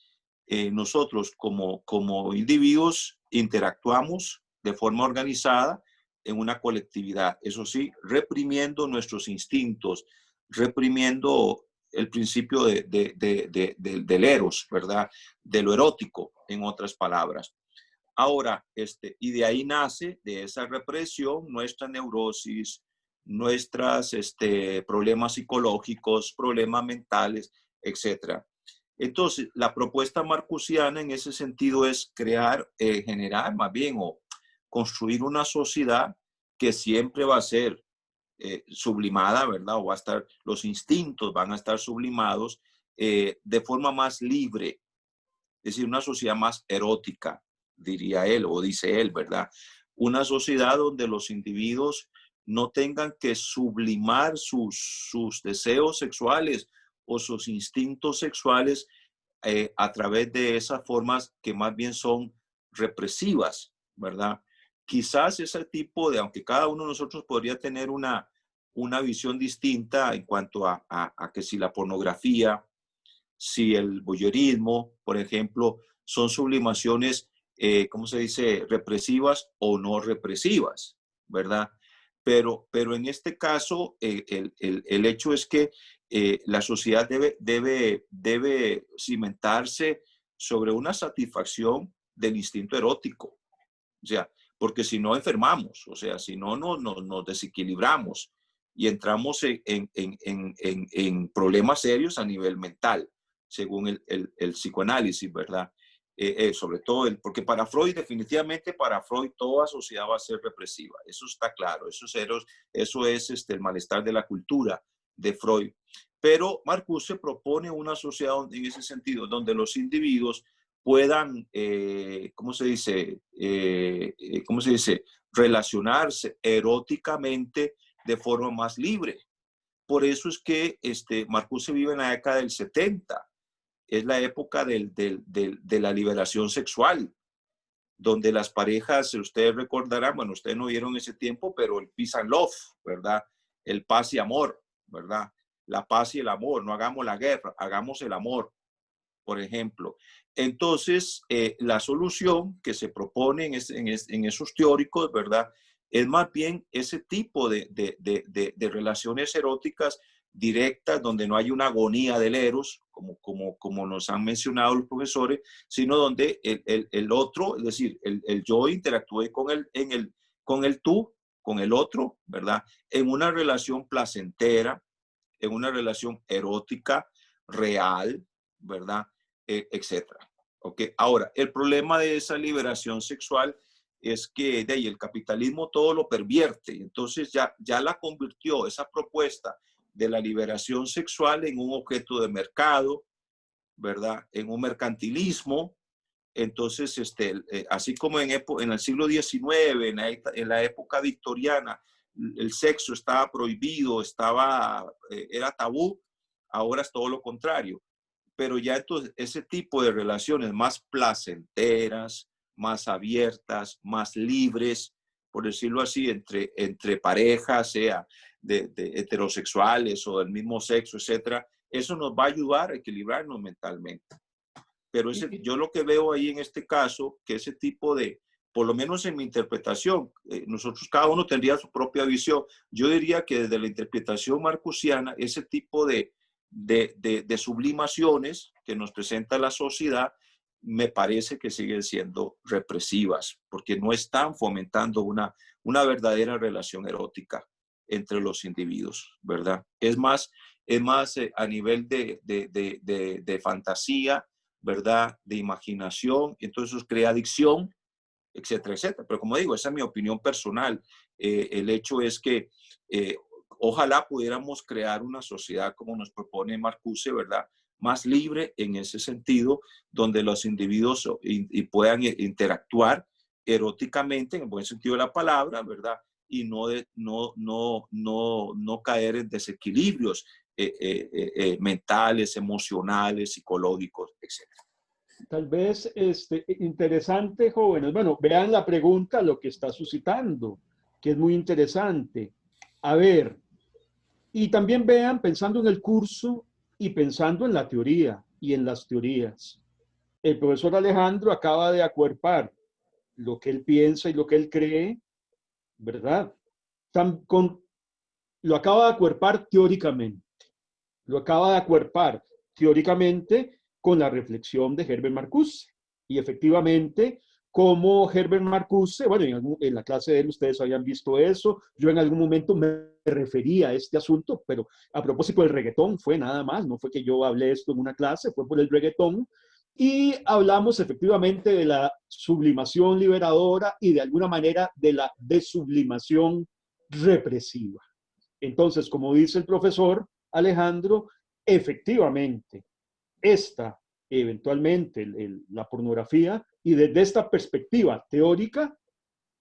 nosotros como individuos interactuamos de forma organizada en una colectividad. Eso sí, reprimiendo nuestros instintos, reprimiendo el principio del eros, ¿verdad? De lo erótico, en otras palabras. Ahora, y de ahí nace, de esa represión, nuestra neurosis, nuestros problemas psicológicos, problemas mentales, etc. Entonces, la propuesta marcusiana en ese sentido es crear, generar más bien, o construir una sociedad que siempre va a ser sublimada, ¿verdad? O va a estar, los instintos van a estar sublimados de forma más libre, es decir, una sociedad más erótica, diría él, o dice él, ¿verdad? Una sociedad donde los individuos no tengan que sublimar sus deseos sexuales o sus instintos sexuales a través de esas formas que más bien son represivas, ¿verdad? Quizás ese tipo de, aunque cada uno de nosotros podría tener una visión distinta en cuanto a que si la pornografía, si el voyeurismo, por ejemplo, son sublimaciones, ¿cómo se dice?, represivas o no represivas, ¿verdad? Pero en este caso, el hecho es que la sociedad debe cimentarse sobre una satisfacción del instinto erótico. O sea, porque si no enfermamos, o sea, si no nos desequilibramos y entramos en problemas serios a nivel mental, según el psicoanálisis, ¿verdad? Sobre todo, porque para Freud, definitivamente para Freud, toda sociedad va a ser represiva. Eso está claro, eso es el malestar de la cultura de Freud. Pero Marcuse propone una sociedad en ese sentido, donde los individuos puedan, ¿cómo se dice? ¿Cómo se dice? Relacionarse eróticamente de forma más libre. Por eso es que Marcuse vive en la década del 70. Es la época de la liberación sexual, donde las parejas, ustedes recordarán, bueno, ustedes no vieron ese tiempo, pero el peace and love, ¿verdad? El paz y amor, ¿verdad? La paz y el amor, no hagamos la guerra, hagamos el amor, por ejemplo. Entonces, la solución que se propone en esos teóricos, ¿verdad? Es más bien ese tipo de relaciones eróticas directas, donde no hay una agonía del eros, como nos han mencionado los profesores, sino donde el otro, es decir, el yo interactúe con el tú, con el otro, ¿verdad? En una relación placentera, en una relación erótica, real, ¿verdad? Etcétera. ¿Okay? Ahora, el problema de esa liberación sexual es que de ahí el capitalismo todo lo pervierte. Entonces ya la convirtió esa propuesta de la liberación sexual en un objeto de mercado, ¿verdad? En un mercantilismo. Entonces, así como en el siglo XIX, en la época victoriana, el sexo estaba prohibido, era tabú, ahora es todo lo contrario. Pero ya entonces ese tipo de relaciones más placenteras, más abiertas, más libres, por decirlo así, entre parejas, sea de heterosexuales o del mismo sexo, etcétera, eso nos va a ayudar a equilibrarnos mentalmente. Pero yo lo que veo ahí en este caso, que ese tipo de, por lo menos en mi interpretación, nosotros cada uno tendría su propia visión. Yo diría que desde la interpretación marcusiana, ese tipo de sublimaciones que nos presenta la sociedad, me parece que siguen siendo represivas, porque no están fomentando una verdadera relación erótica entre los individuos, ¿verdad? Es más a nivel de fantasía, ¿verdad? De imaginación, entonces eso crea adicción, etcétera, etcétera. Pero como digo, esa es mi opinión personal. El hecho es que ojalá pudiéramos crear una sociedad como nos propone Marcuse, ¿verdad? Más libre en ese sentido, donde los individuos puedan interactuar eróticamente, en el buen sentido de la palabra, ¿verdad? Y no caer en desequilibrios mentales, emocionales, psicológicos, etc. Tal vez interesante, jóvenes. Bueno, vean la pregunta, lo que está suscitando, que es muy interesante. A ver, y también vean, pensando en el curso y pensando en la teoría y en las teorías. El profesor Alejandro acaba de acuerpar lo que él piensa y lo que él cree, ¿verdad? Lo acaba de acuerpar teóricamente. Lo acaba de acuerpar teóricamente con la reflexión de Herbert Marcuse. Y efectivamente, como Herbert Marcuse, bueno, en la clase de él ustedes habían visto eso, yo en algún momento me refería a este asunto, pero a propósito del reggaetón fue nada más, no fue que yo hablé esto en una clase, fue por el reggaetón, y hablamos efectivamente de la sublimación liberadora y de alguna manera de la desublimación represiva. Entonces, como dice el profesor Alejandro, efectivamente, esta eventualmente la pornografía, y desde esta perspectiva teórica,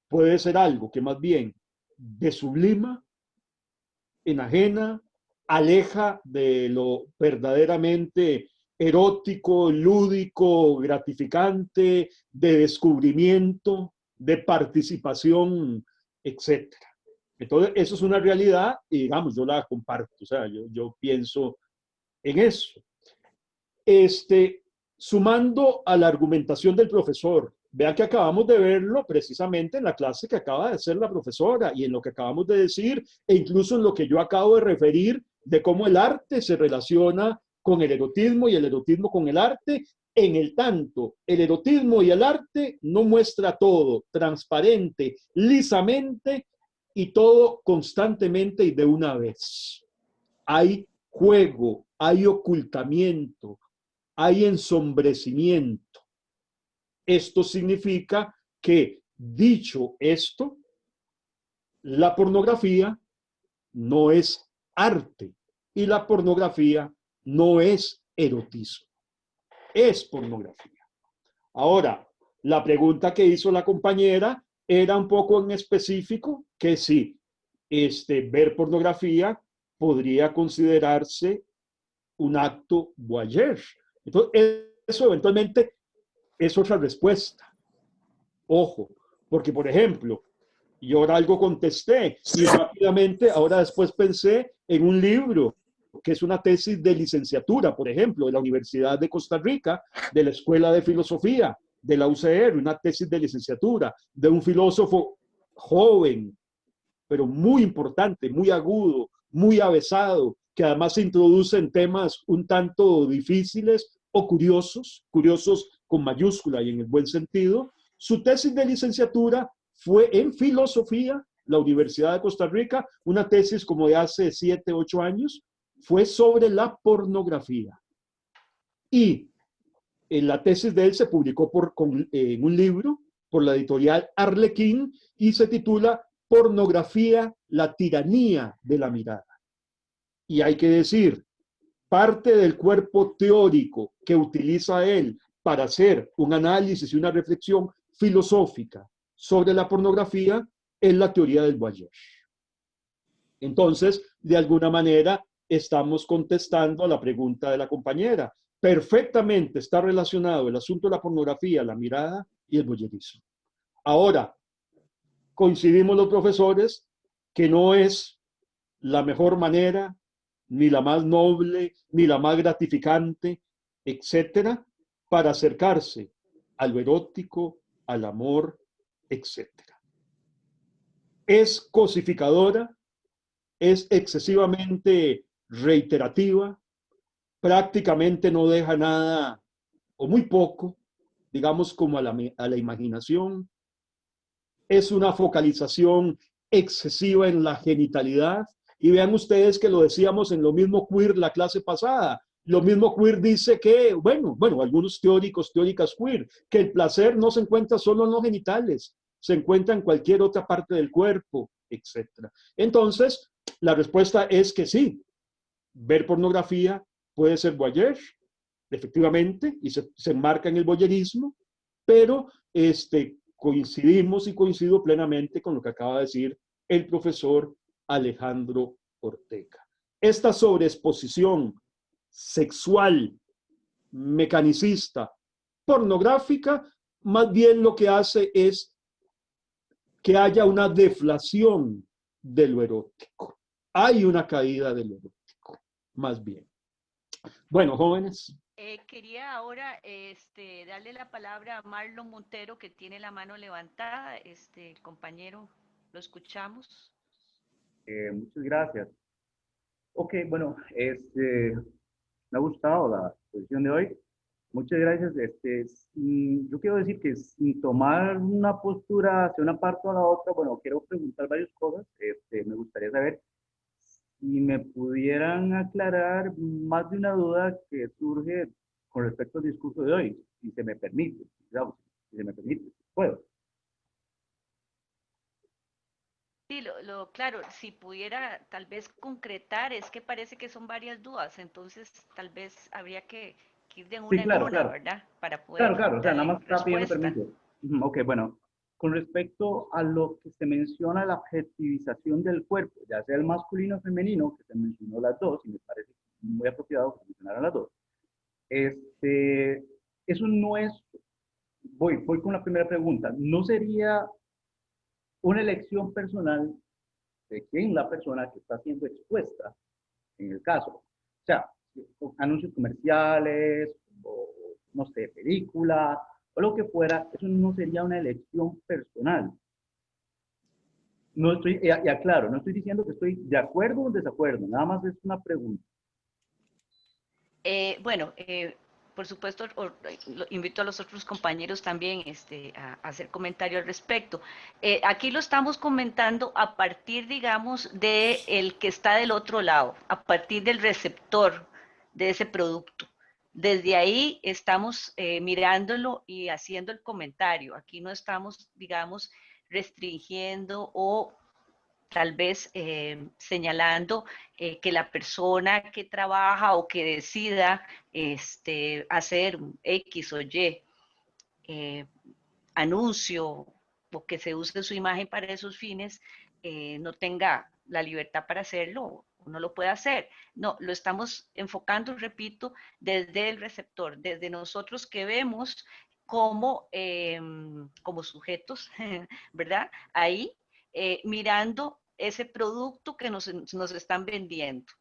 puede ser algo que más bien desublima, enajena, aleja de lo verdaderamente erótico, lúdico, gratificante, de descubrimiento, de participación, etcétera. Entonces, eso es una realidad y, digamos, yo la comparto. O sea, yo pienso en eso. Sumando a la argumentación del profesor, vean que acabamos de verlo precisamente en la clase que acaba de hacer la profesora y en lo que acabamos de decir, e incluso en lo que yo acabo de referir de cómo el arte se relaciona con el erotismo y el erotismo con el arte, en el tanto el erotismo y el arte no muestra todo transparente, lisamente y todo constantemente y de una vez. Hay juego, hay ocultamiento, hay ensombrecimiento. Esto significa que, dicho esto, la pornografía no es arte y la pornografía no es erotismo, es pornografía. Ahora, la pregunta que hizo la compañera era un poco en específico, que si ver pornografía podría considerarse un acto voyeur. Entonces, eso eventualmente es otra respuesta. Ojo, porque por ejemplo, yo ahora algo contesté y rápidamente, ahora después pensé en un libro que es una tesis de licenciatura, por ejemplo, de la Universidad de Costa Rica, de la Escuela de Filosofía, de la UCR, una tesis de licenciatura, de un filósofo joven, pero muy importante, muy agudo, muy avesado, que además se introduce en temas un tanto difíciles o curiosos, curiosos con mayúscula y en el buen sentido. Su tesis de licenciatura fue en filosofía, la Universidad de Costa Rica, una tesis como de hace 7, 8 años, fue sobre la pornografía. Y en la tesis de él se publicó en un libro por la editorial Arlequín y se titula Pornografía, la tiranía de la mirada. Y hay que decir, parte del cuerpo teórico que utiliza él para hacer un análisis y una reflexión filosófica sobre la pornografía es la teoría del voyeur. Entonces, de alguna manera, estamos contestando a la pregunta de la compañera. Perfectamente está relacionado el asunto de la pornografía, la mirada y el voyeurismo. Ahora, coincidimos los profesores que no es la mejor manera, ni la más noble, ni la más gratificante, etcétera, para acercarse a lo erótico, al amor, etcétera. Es cosificadora, es excesivamente reiterativa, prácticamente no deja nada o muy poco, digamos, como a la imaginación. Es una focalización excesiva en la genitalidad. Y vean ustedes que lo decíamos en lo mismo queer la clase pasada. Lo mismo queer dice que, bueno, algunos teóricos, teóricas queer, que el placer no se encuentra solo en los genitales, se encuentra en cualquier otra parte del cuerpo, etc. Entonces, la respuesta es que sí, ver pornografía puede ser voyeur, efectivamente, y se enmarca en el voyeurismo, pero coincidimos y coincido plenamente con lo que acaba de decir el profesor Alejandro Ortega. Esta sobreexposición sexual, mecanicista, pornográfica, más bien lo que hace es que haya una deflación de lo erótico. Hay una caída de lo erótico, más bien. Bueno, jóvenes. Quería ahora darle la palabra a Marlon Montero, que tiene la mano levantada. Compañero, lo escuchamos. Muchas gracias. Ok, bueno, me ha gustado la exposición de hoy. Muchas gracias. Yo quiero decir que sin tomar una postura hacia una parte o la otra, bueno, quiero preguntar varias cosas. Me gustaría saber si me pudieran aclarar más de una duda que surge con respecto al discurso de hoy, si se me permite, digamos, si se me permite, puedo. Sí, claro, si pudiera tal vez concretar, es que parece que son varias dudas, entonces tal vez habría que ir de una Sí, en claro, una, claro. ¿verdad? Para poder Claro, o sea, nada darle más rápido me respuesta. permite. Ok, bueno, con respecto a lo que se menciona la objetivización del cuerpo, ya sea el masculino o femenino, que se mencionó las dos, y me parece muy apropiado que se mencionaran las dos, eso no es, voy con la primera pregunta, ¿no sería una elección personal de quién la persona que está siendo expuesta en el caso? O sea, anuncios comerciales, o no sé, películas, o lo que fuera, eso no sería una elección personal. No estoy, y aclaro, no estoy diciendo que estoy de acuerdo o en desacuerdo, nada más es una pregunta. Bueno, por supuesto, invito a los otros compañeros también a hacer comentario al respecto. Aquí lo estamos comentando a partir, digamos, de el que está del otro lado, a partir del receptor de ese producto. Desde ahí estamos mirándolo y haciendo el comentario. Aquí no estamos, digamos, restringiendo o tal vez señalando que la persona que trabaja o que decida hacer X o Y anuncio o que se use su imagen para esos fines no tenga la libertad para hacerlo o no lo pueda hacer. No, lo estamos enfocando, repito, desde el receptor, desde nosotros que vemos como, como sujetos, ¿verdad? Ahí mirando ese producto que nos están vendiendo,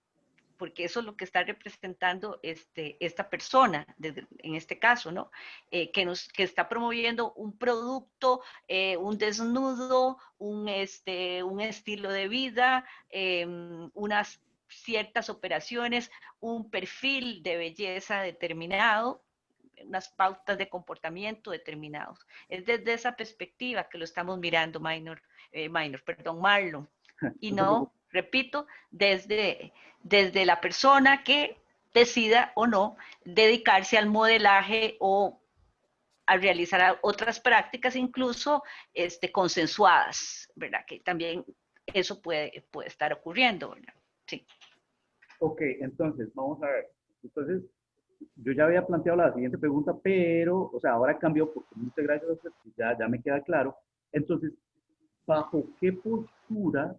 porque eso es lo que está representando esta persona, en este caso, ¿no? Que está promoviendo un producto, un desnudo, un estilo de vida, unas ciertas operaciones, un perfil de belleza determinado, unas pautas de comportamiento determinados. Es desde esa perspectiva que lo estamos mirando, Marlon, y no, repito, desde la persona que decida o no dedicarse al modelaje o a realizar otras prácticas, incluso consensuadas, ¿verdad? Que también eso puede estar ocurriendo, ¿verdad? Sí. Ok, entonces, vamos a ver. Entonces, yo ya había planteado la siguiente pregunta, pero, o sea, ahora cambió porque muchas gracias, ya me queda claro. Entonces, ¿bajo qué postura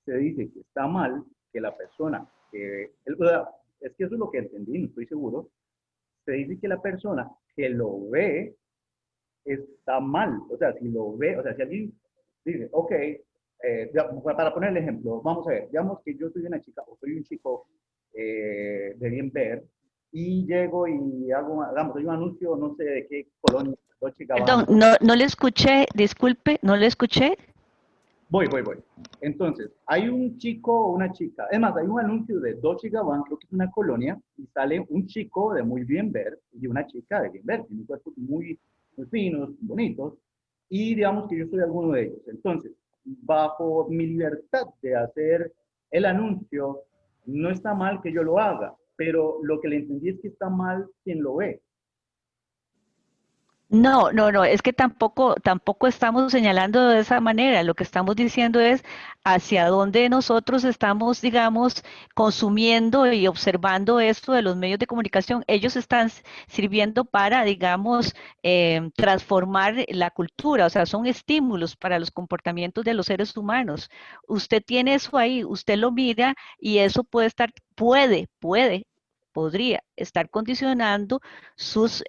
se dice que está mal que la persona, o sea, es que eso es lo que entendí, no estoy seguro, se dice que la persona que lo ve está mal? O sea, si lo ve, o sea, si alguien dice, ok, para poner el ejemplo, vamos a ver, digamos que yo soy una chica o soy un chico de bien ver y llego y hago, hagamos, hay un anuncio, no sé de qué colonia, Dolce Perdón, Gabbana. no le escuché, disculpe, no le escuché. Voy. Entonces, hay un chico o una chica, es más, hay un anuncio de Dolce Gabbana, creo que es una colonia, y sale un chico de muy bien ver y una chica de bien ver, tienen cuerpos muy finos, bonitos, y digamos que yo soy alguno de ellos. Entonces, bajo mi libertad de hacer el anuncio, no está mal que yo lo haga, pero lo que le entendí es que está mal quien lo ve. No, es que tampoco estamos señalando de esa manera. Lo que estamos diciendo es hacia dónde nosotros estamos, digamos, consumiendo y observando esto de los medios de comunicación. Ellos están sirviendo para, digamos, transformar la cultura, o sea, son estímulos para los comportamientos de los seres humanos. Usted tiene eso ahí, usted lo mira y eso podría estar condicionando sus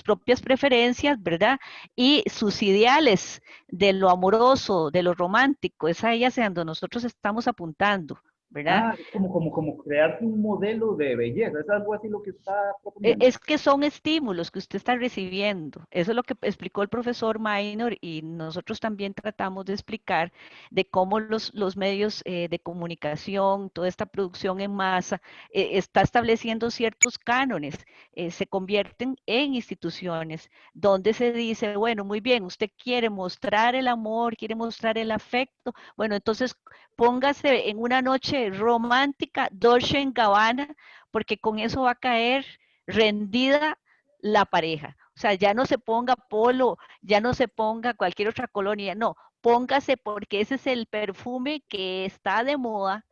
propias preferencias, ¿verdad? Y sus ideales de lo amoroso, de lo romántico, es ahí hacia donde nosotros estamos apuntando, ¿verdad? Ah, es como crearse un modelo de belleza, es algo así lo que está proponiendo. Es que son estímulos que usted está recibiendo. Eso es lo que explicó el profesor Minor y nosotros también tratamos de explicar de cómo los medios de comunicación, toda esta producción en masa, está estableciendo ciertos cánones, se convierten en instituciones donde se dice, bueno, muy bien, usted quiere mostrar el amor, quiere mostrar el afecto, bueno, entonces póngase en una noche romántica, Dolce & Gabbana, porque con eso va a caer rendida la pareja. O sea, ya no se ponga polo, ya no se ponga cualquier otra colonia, no, póngase porque ese es el perfume que está de moda,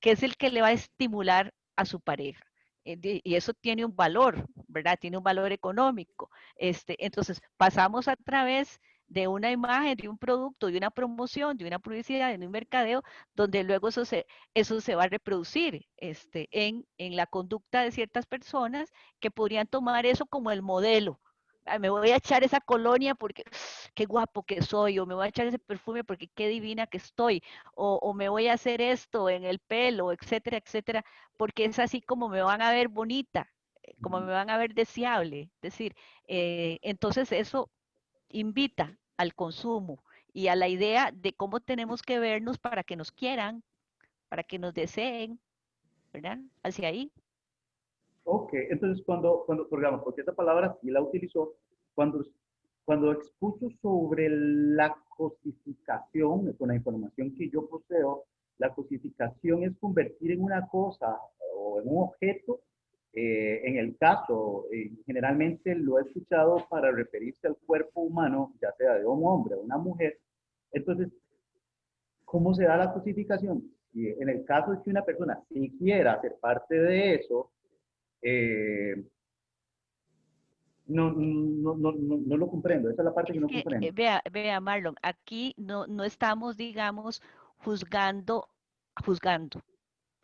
que es el que le va a estimular a su pareja. Y eso tiene un valor, ¿verdad? Tiene un valor económico. Entonces, pasamos a través de una imagen, de un producto, de una promoción, de una publicidad, de un mercadeo, donde luego eso se va a reproducir en la conducta de ciertas personas que podrían tomar eso como el modelo. Ay, me voy a echar esa colonia porque qué guapo que soy, o me voy a echar ese perfume porque qué divina que estoy, o me voy a hacer esto en el pelo, etcétera, etcétera, porque es así como me van a ver bonita, como me van a ver deseable. Es decir, entonces eso invita al consumo y a la idea de cómo tenemos que vernos para que nos quieran, para que nos deseen, ¿verdad? Hacia ahí. Ok, entonces digamos, porque esa palabra sí la utilizó, cuando expuso sobre la cosificación, con la información que yo poseo, la cosificación es convertir en una cosa o en un objeto. En el caso, generalmente lo he escuchado para referirse al cuerpo humano, ya sea de un hombre o una mujer. Entonces, ¿cómo se da la cosificación? Y en el caso de que una persona si quiera ser parte de eso, eh, no lo comprendo. Esa es la parte que Es no que, comprendo. vea, Marlon, aquí no estamos, digamos, juzgando,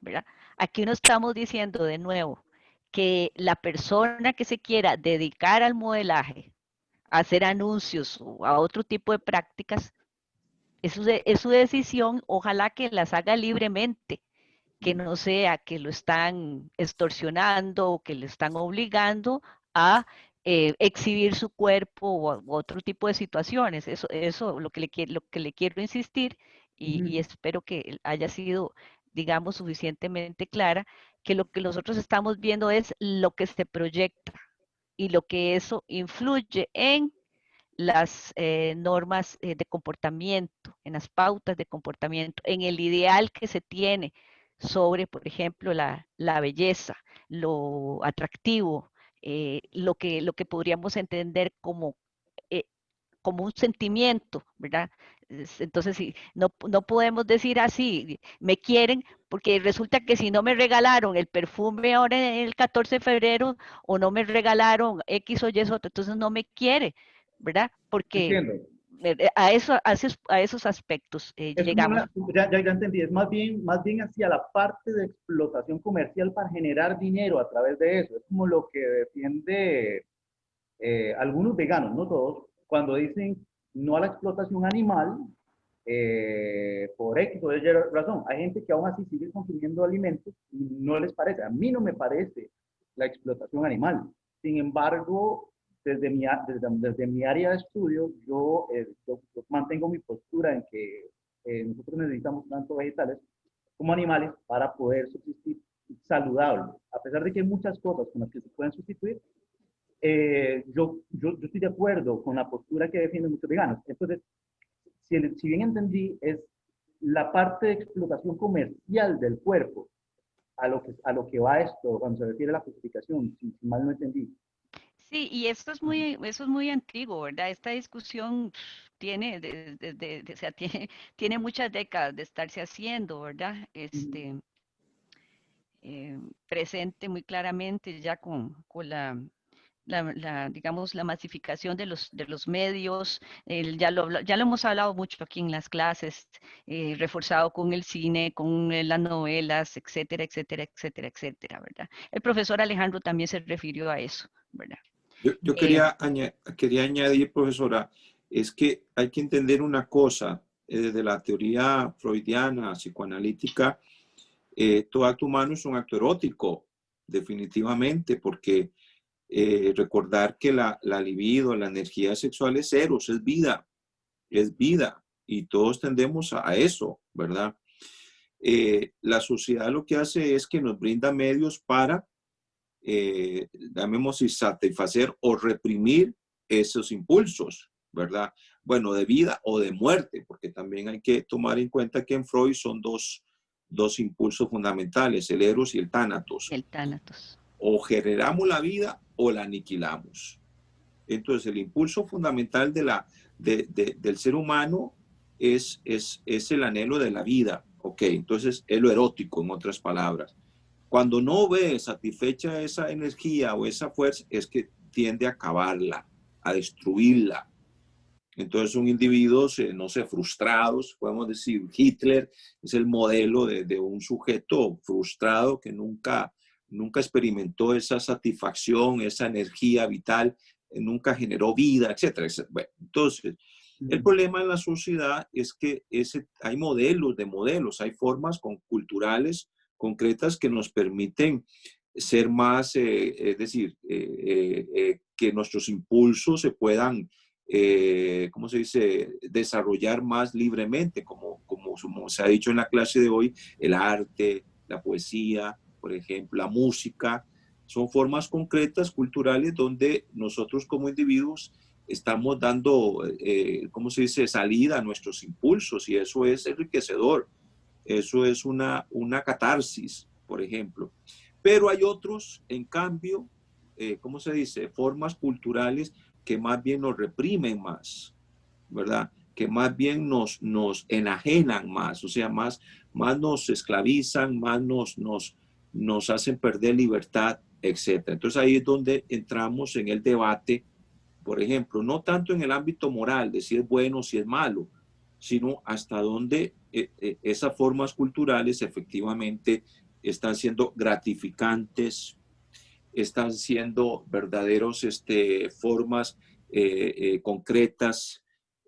¿verdad? Aquí no estamos diciendo de nuevo que la persona que se quiera dedicar al modelaje, a hacer anuncios o a otro tipo de prácticas, es su decisión, ojalá que las haga libremente, que no sea que lo están extorsionando o que le están obligando a exhibir su cuerpo o otro tipo de situaciones. Eso lo que le quiero insistir y Ujú. espero que haya sido, digamos, suficientemente clara, que lo que nosotros estamos viendo es lo que se proyecta y lo que eso influye en las normas de comportamiento, en las pautas de comportamiento, en el ideal que se tiene sobre, por ejemplo, la belleza, lo atractivo, lo que podríamos entender eh, como un sentimiento, ¿verdad? Entonces, sí, no podemos decir así, me quieren, porque resulta que si no me regalaron el perfume ahora el 14 de febrero o no me regalaron X o Y, entonces no me quiere, ¿verdad? Porque Entiendo. a esos aspectos Es como llegamos. una, ya entendí, es más bien hacia la parte de explotación comercial para generar dinero a través de eso. Es como lo que defiende algunos veganos, no todos, cuando dicen no a la explotación animal, por X o Y razón. Hay gente que aún así sigue consumiendo alimentos y no les parece. A mí no me parece la explotación animal. Sin embargo, desde mi área de estudio, yo mantengo mi postura en que nosotros necesitamos tanto vegetales como animales para poder subsistir saludable. A pesar de que hay muchas cosas con las que se pueden sustituir, yo estoy de acuerdo con la postura que defienden muchos veganos. Entonces, si bien entendí, es la parte de explotación comercial del cuerpo a lo que va esto cuando se refiere a la justificación, si mal no entendí. Sí, y eso es muy antiguo, ¿verdad? Esta discusión tiene, o sea, tiene muchas décadas de estarse haciendo, ¿verdad? Presente muy claramente ya con digamos, la masificación de los medios, ya lo hemos hablado mucho aquí en las clases, reforzado con el cine, con las novelas, etcétera, etcétera, etcétera, etcétera, ¿verdad? El profesor Alejandro también se refirió a eso, ¿verdad? Yo Eh, quería añadir, profesora, es que hay que entender una cosa, desde la teoría freudiana, psicoanalítica, todo acto humano es un acto erótico, definitivamente, porque recordar que la libido, la energía sexual es eros, es vida, y todos tendemos a eso, ¿verdad? La sociedad lo que hace es que nos brinda medios para llamémoslo, satisfacer o reprimir esos impulsos, ¿verdad? Bueno, de vida o de muerte, porque también hay que tomar en cuenta que en Freud son dos impulsos fundamentales, el eros y el tánatos. el Thanatos. O generamos la vida o la aniquilamos. Entonces, el impulso fundamental del ser humano es el anhelo de la vida, ¿ok? Entonces, es lo erótico, en otras palabras. Cuando no ve satisfecha esa energía o esa fuerza, es que tiende a acabarla, a destruirla. Entonces son individuos, no sé, frustrados, podemos decir, Hitler es el modelo de un sujeto frustrado que nunca experimentó esa satisfacción, esa energía vital, nunca generó vida, etcétera, etcétera. Bueno, entonces, el problema en la sociedad es que hay modelos de modelos, hay formas culturales concretas que nos permiten ser más, es decir, que nuestros impulsos se puedan, ¿cómo se dice?, desarrollar más libremente, como se ha dicho en la clase de hoy, el arte, la poesía, por ejemplo, la música, son formas concretas, culturales, donde nosotros como individuos estamos dando, ¿cómo se dice?, salida a nuestros impulsos, y eso es enriquecedor. Eso es una catarsis, por ejemplo. Pero hay otros, en cambio, ¿cómo se dice?, formas culturales que más bien nos reprimen más, ¿verdad? Que más bien nos enajenan más, o sea, más nos esclavizan, más nos hacen perder libertad, etc. Entonces ahí es donde entramos en el debate, por ejemplo, no tanto en el ámbito moral, de si es bueno o si es malo, sino hasta dónde esas formas culturales efectivamente están siendo gratificantes, están siendo verdaderos formas concretas,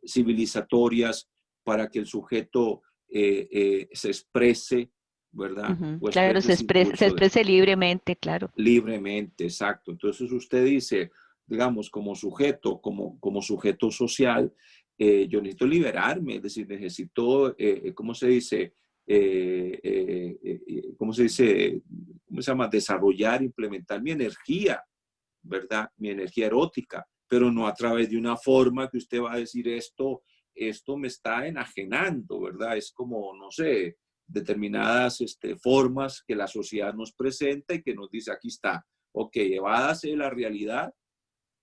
civilizatorias, para que el sujeto se exprese, ¿verdad? O Claro, exprese ese se impulso exprese libremente, claro. libremente, exacto. Entonces usted dice, digamos, como sujeto social, yo necesito liberarme, es decir, necesito, ¿cómo se dice? ¿Cómo se dice? ¿Cómo se llama? Desarrollar, implementar mi energía, ¿verdad? Mi energía erótica, pero no a través de una forma que usted va a decir esto me está enajenando, ¿verdad? Es como, no sé, determinadas formas que la sociedad nos presenta y que nos dice, aquí está, Ok, evádase de la realidad,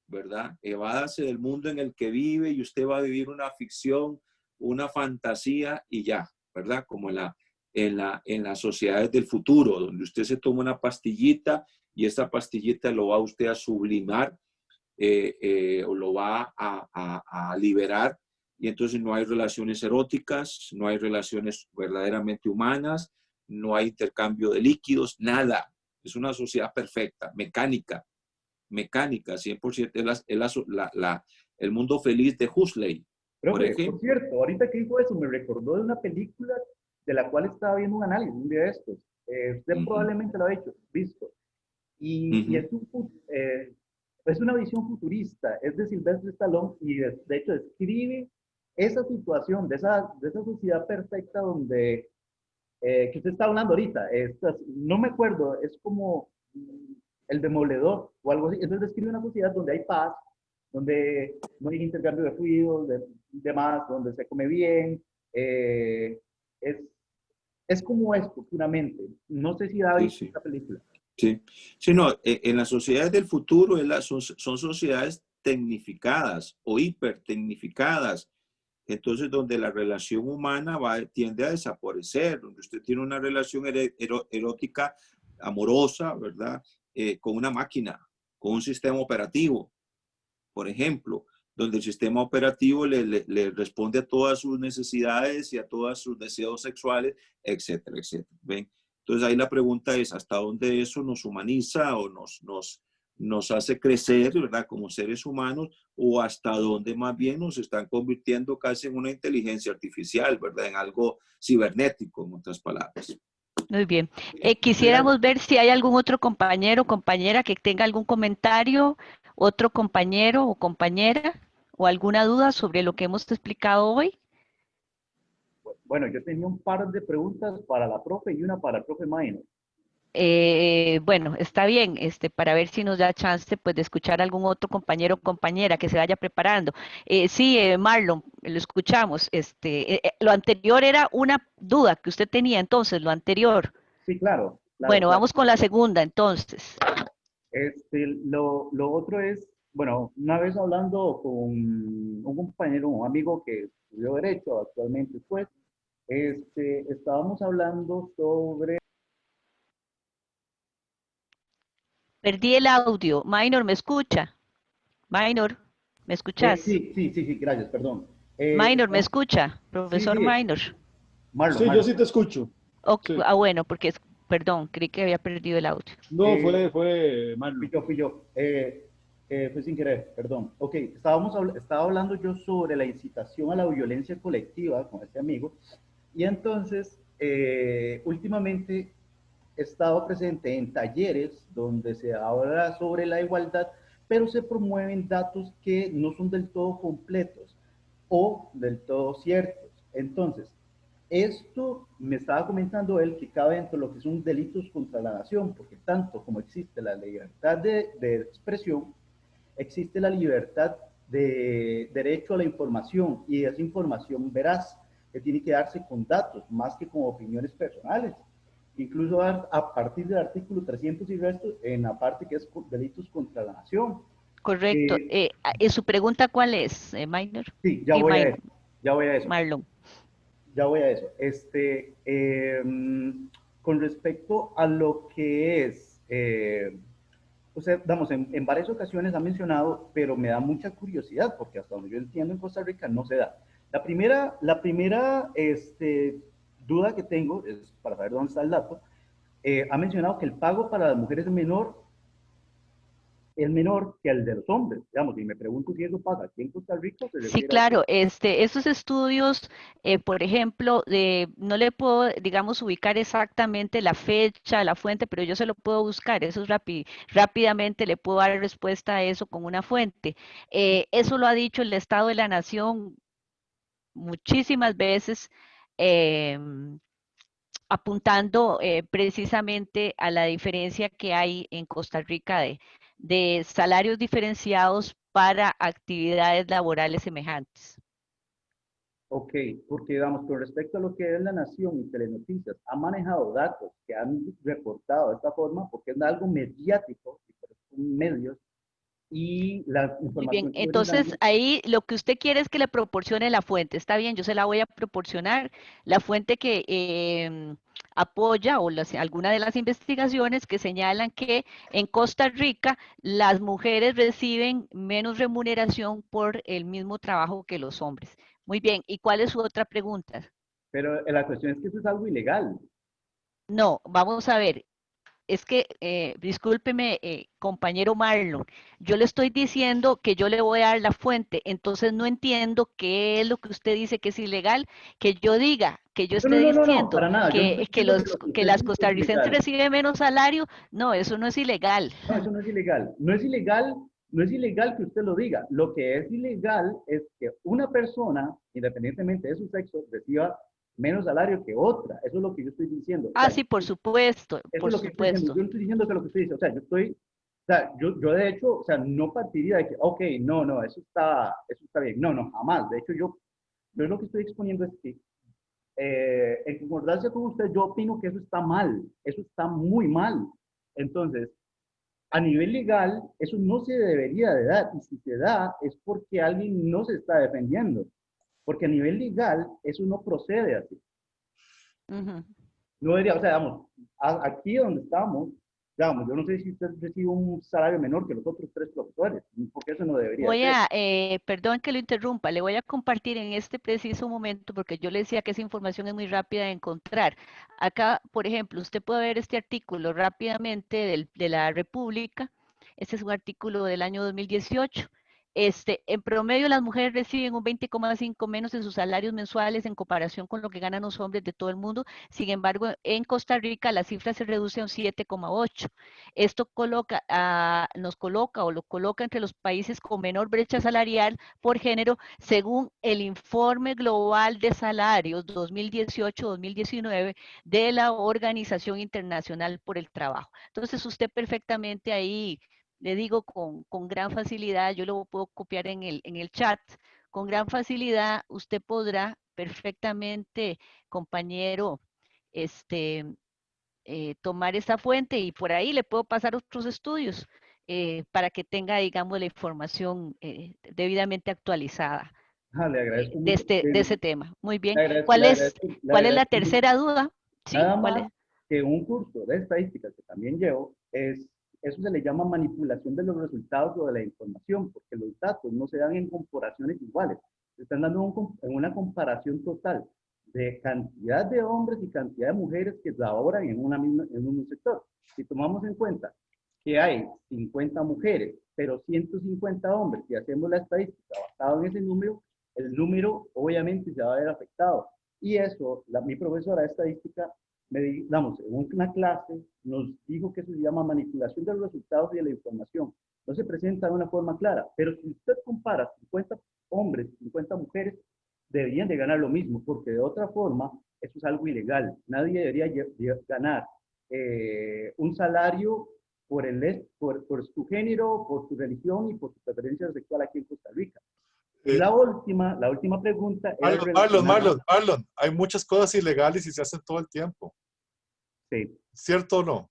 ¿verdad? Evádase del mundo en el que vive y usted va a vivir una ficción, una fantasía y ya, ¿verdad? Como en las sociedades del futuro, donde usted se toma una pastillita y esta pastillita lo va usted a sublimar o lo va a liberar y entonces no hay relaciones eróticas, no hay relaciones verdaderamente humanas, no hay intercambio de líquidos, nada. Es una sociedad perfecta, mecánica, 100%. El mundo feliz de Huxley, por Profe, por ejemplo. cierto, ahorita que dijo eso, me recordó de una película de la cual estaba viendo un análisis un día de estos. Usted Uh -huh, probablemente lo ha hecho, visto. uh Y -huh. es una visión futurista, es de Sylvester Stallone y de hecho describe esa situación de esa sociedad perfecta donde, que usted está hablando ahorita, no me acuerdo, es como el demoledor o algo así. Entonces describe una sociedad donde hay paz, donde no hay intercambio de fluidos, de demás, donde se come bien. eh, es, es como esto, puramente. No sé si ha Sí, visto sí. esta película. Sí, sí, no, en las sociedades del futuro son sociedades tecnificadas o hipertecnificadas, entonces donde la relación humana tiende a desaparecer, donde usted tiene una relación erótica amorosa, ¿verdad? Con una máquina, con un sistema operativo, por ejemplo, donde el sistema operativo le responde a todas sus necesidades y a todos sus deseos sexuales, etcétera, etcétera. ¿Ven? Entonces ahí la pregunta es, ¿hasta dónde eso nos humaniza o nos hace crecer, ¿verdad? Como seres humanos, o hasta dónde más bien nos están convirtiendo casi en una inteligencia artificial, ¿verdad? En algo cibernético, en otras palabras. Muy bien. Gracias. Quisiéramos ver si hay algún otro compañero o compañera que tenga algún comentario, otro compañero o compañera, o alguna duda sobre lo que hemos explicado hoy. Bueno, yo tenía un par de preguntas para la profe y una para el profe Maynor. Bueno, está bien, para ver si nos da chance pues, de escuchar a algún otro compañero o compañera que se vaya preparando. Sí, Marlon, lo escuchamos. Lo anterior era una duda que usted tenía, entonces, lo anterior. Sí, claro, claro, Bueno, claro. vamos con la segunda, entonces. Lo otro es, bueno, una vez hablando con un compañero, un amigo que estudió Derecho, actualmente es juez, estábamos hablando sobre... Perdí el audio. Minor, ¿me escucha? Minor, ¿me escuchas? sí, gracias, perdón. Minor, ¿me escucha? Sí, Profesor sí, Minor. Marlon, Sí, yo Marlon. sí te escucho. Sí. Bueno, porque, perdón, creí que había perdido el audio. No, Eh, fue Marlon. fui yo. Fue sin querer, perdón. Ok, estaba hablando yo sobre la incitación a la violencia colectiva con este amigo. Y entonces, últimamente he estado presente en talleres donde se habla sobre la igualdad, pero se promueven datos que no son del todo completos o del todo ciertos. Entonces, esto me estaba comentando él que cabe dentro de lo que son delitos contra la nación, porque tanto como existe la libertad de expresión, existe la libertad de derecho a la información y esa información veraz que tiene que darse con datos más que con opiniones personales. Incluso a partir del artículo 300 y resto, en la parte que es delitos contra la nación. Correcto. Eh, ¿Su pregunta cuál es, Minor? sí, Y ya voy a eso. Marlon. Ya voy a eso. Con respecto a lo que es, usted, vamos, en varias ocasiones ha mencionado, pero me da mucha curiosidad, porque hasta donde yo entiendo en Costa Rica no se da. La primera duda que tengo, es para saber dónde está el dato, ha mencionado que el pago para las mujeres es menor que el de los hombres, digamos, y me pregunto si eso pasa aquí en Costa Rica o se Sí, refiere a que... claro, estos estudios, por ejemplo, no le puedo, digamos, ubicar exactamente la fecha, la fuente, pero yo se lo puedo buscar, eso es rápidamente le puedo dar respuesta a eso con una fuente. Eso lo ha dicho el Estado de la Nación muchísimas veces, apuntando precisamente a la diferencia que hay en Costa Rica de salarios diferenciados para actividades laborales semejantes. Ok, porque digamos, con respecto a lo que es La Nación y Telenoticias, ha manejado datos que han reportado de esta forma porque es algo mediático, y medios y la Muy bien, información que entonces brindamos. ahí lo que usted quiere es que le proporcione la fuente. Está bien, yo se la voy a proporcionar. La fuente que apoya o alguna de las investigaciones que señalan que en Costa Rica las mujeres reciben menos remuneración por el mismo trabajo que los hombres. Muy bien, ¿y cuál es su otra pregunta? Pero la cuestión es que eso es algo ilegal. No, vamos a ver. Es que, discúlpeme, compañero Marlon, yo le estoy diciendo que yo le voy a dar la fuente, entonces no entiendo qué es lo que usted dice que es ilegal, que yo diga, que yo No, esté no, no, no, no, diciendo para nada. Yo no estoy que, diciendo que lo que que usted las dice es costarricenses ilegal. reciben menos salario, no, eso no es ilegal. No, eso no es ilegal. No es ilegal, no es ilegal que usted lo diga. Lo que es ilegal es que una persona, independientemente de su sexo, reciba menos salario que otra. Eso es lo que yo estoy diciendo. O Ah, sea, sí, por supuesto, eso por es lo que estoy diciendo. supuesto. Yo no estoy diciendo que lo que usted dice. O sea, o sea, yo de hecho, o sea, no partiría de que, ok, no, no, eso está bien. No, no, jamás. De hecho, yo lo que estoy exponiendo es que en concordancia con usted, yo opino que eso está mal, eso está muy mal. Entonces, a nivel legal, eso no se debería de dar, y si se da es porque alguien no se está defendiendo, porque a nivel legal eso no procede así. Ujú. No debería, o sea, digamos, aquí donde estamos, digamos, yo no sé si usted recibe un salario menor que los otros tres profesores, porque eso no debería Voy ser. a, perdón que lo interrumpa, le voy a compartir en este preciso momento, porque yo le decía que esa información es muy rápida de encontrar. Acá, por ejemplo, usted puede ver este artículo rápidamente de la República. Este es un artículo del año 2018. En promedio, las mujeres reciben un 20,5 menos en sus salarios mensuales en comparación con lo que ganan los hombres de todo el mundo. Sin embargo, en Costa Rica la cifra se reduce a un 7,8. Esto nos coloca o lo coloca entre los países con menor brecha salarial por género según el informe global de salarios 2018-2019 de la Organización Internacional por el Trabajo. Entonces usted perfectamente ahí, le digo con gran facilidad, yo lo puedo copiar en el chat, con gran facilidad usted podrá perfectamente, compañero, este, tomar esa fuente y por ahí le puedo pasar otros estudios para que tenga, digamos, la información debidamente actualizada Le agradezco mucho. de ese tema. Muy bien. Le agradezco, le agradezco, le ¿Cuál es la agradezco mucho. tercera duda? Sí, Nada ¿cuál más es? que un curso de estadística que también llevo, eso se le llama manipulación de los resultados o de la información, porque los datos no se dan en comparaciones iguales, se están dando en una comparación total de cantidad de hombres y cantidad de mujeres que laboran en un sector. Si tomamos en cuenta que hay 50 mujeres, pero 150 hombres, y hacemos la estadística basada en ese número, el número obviamente se va a ver afectado. Y eso, mi profesora de estadística, damos, en una clase nos dijo que eso se llama manipulación de los resultados y de la información. No se presenta de una forma clara, pero si usted compara 50 hombres y 50 mujeres, deberían de ganar lo mismo, porque de otra forma, eso es algo ilegal. Nadie debería ganar un salario por su género, por su religión y por su preferencia sexual aquí en Costa Rica. Y Eh, la última pregunta era relacionada. Marlon, hay muchas cosas ilegales y se hacen todo el tiempo. Sí, ¿Cierto o no?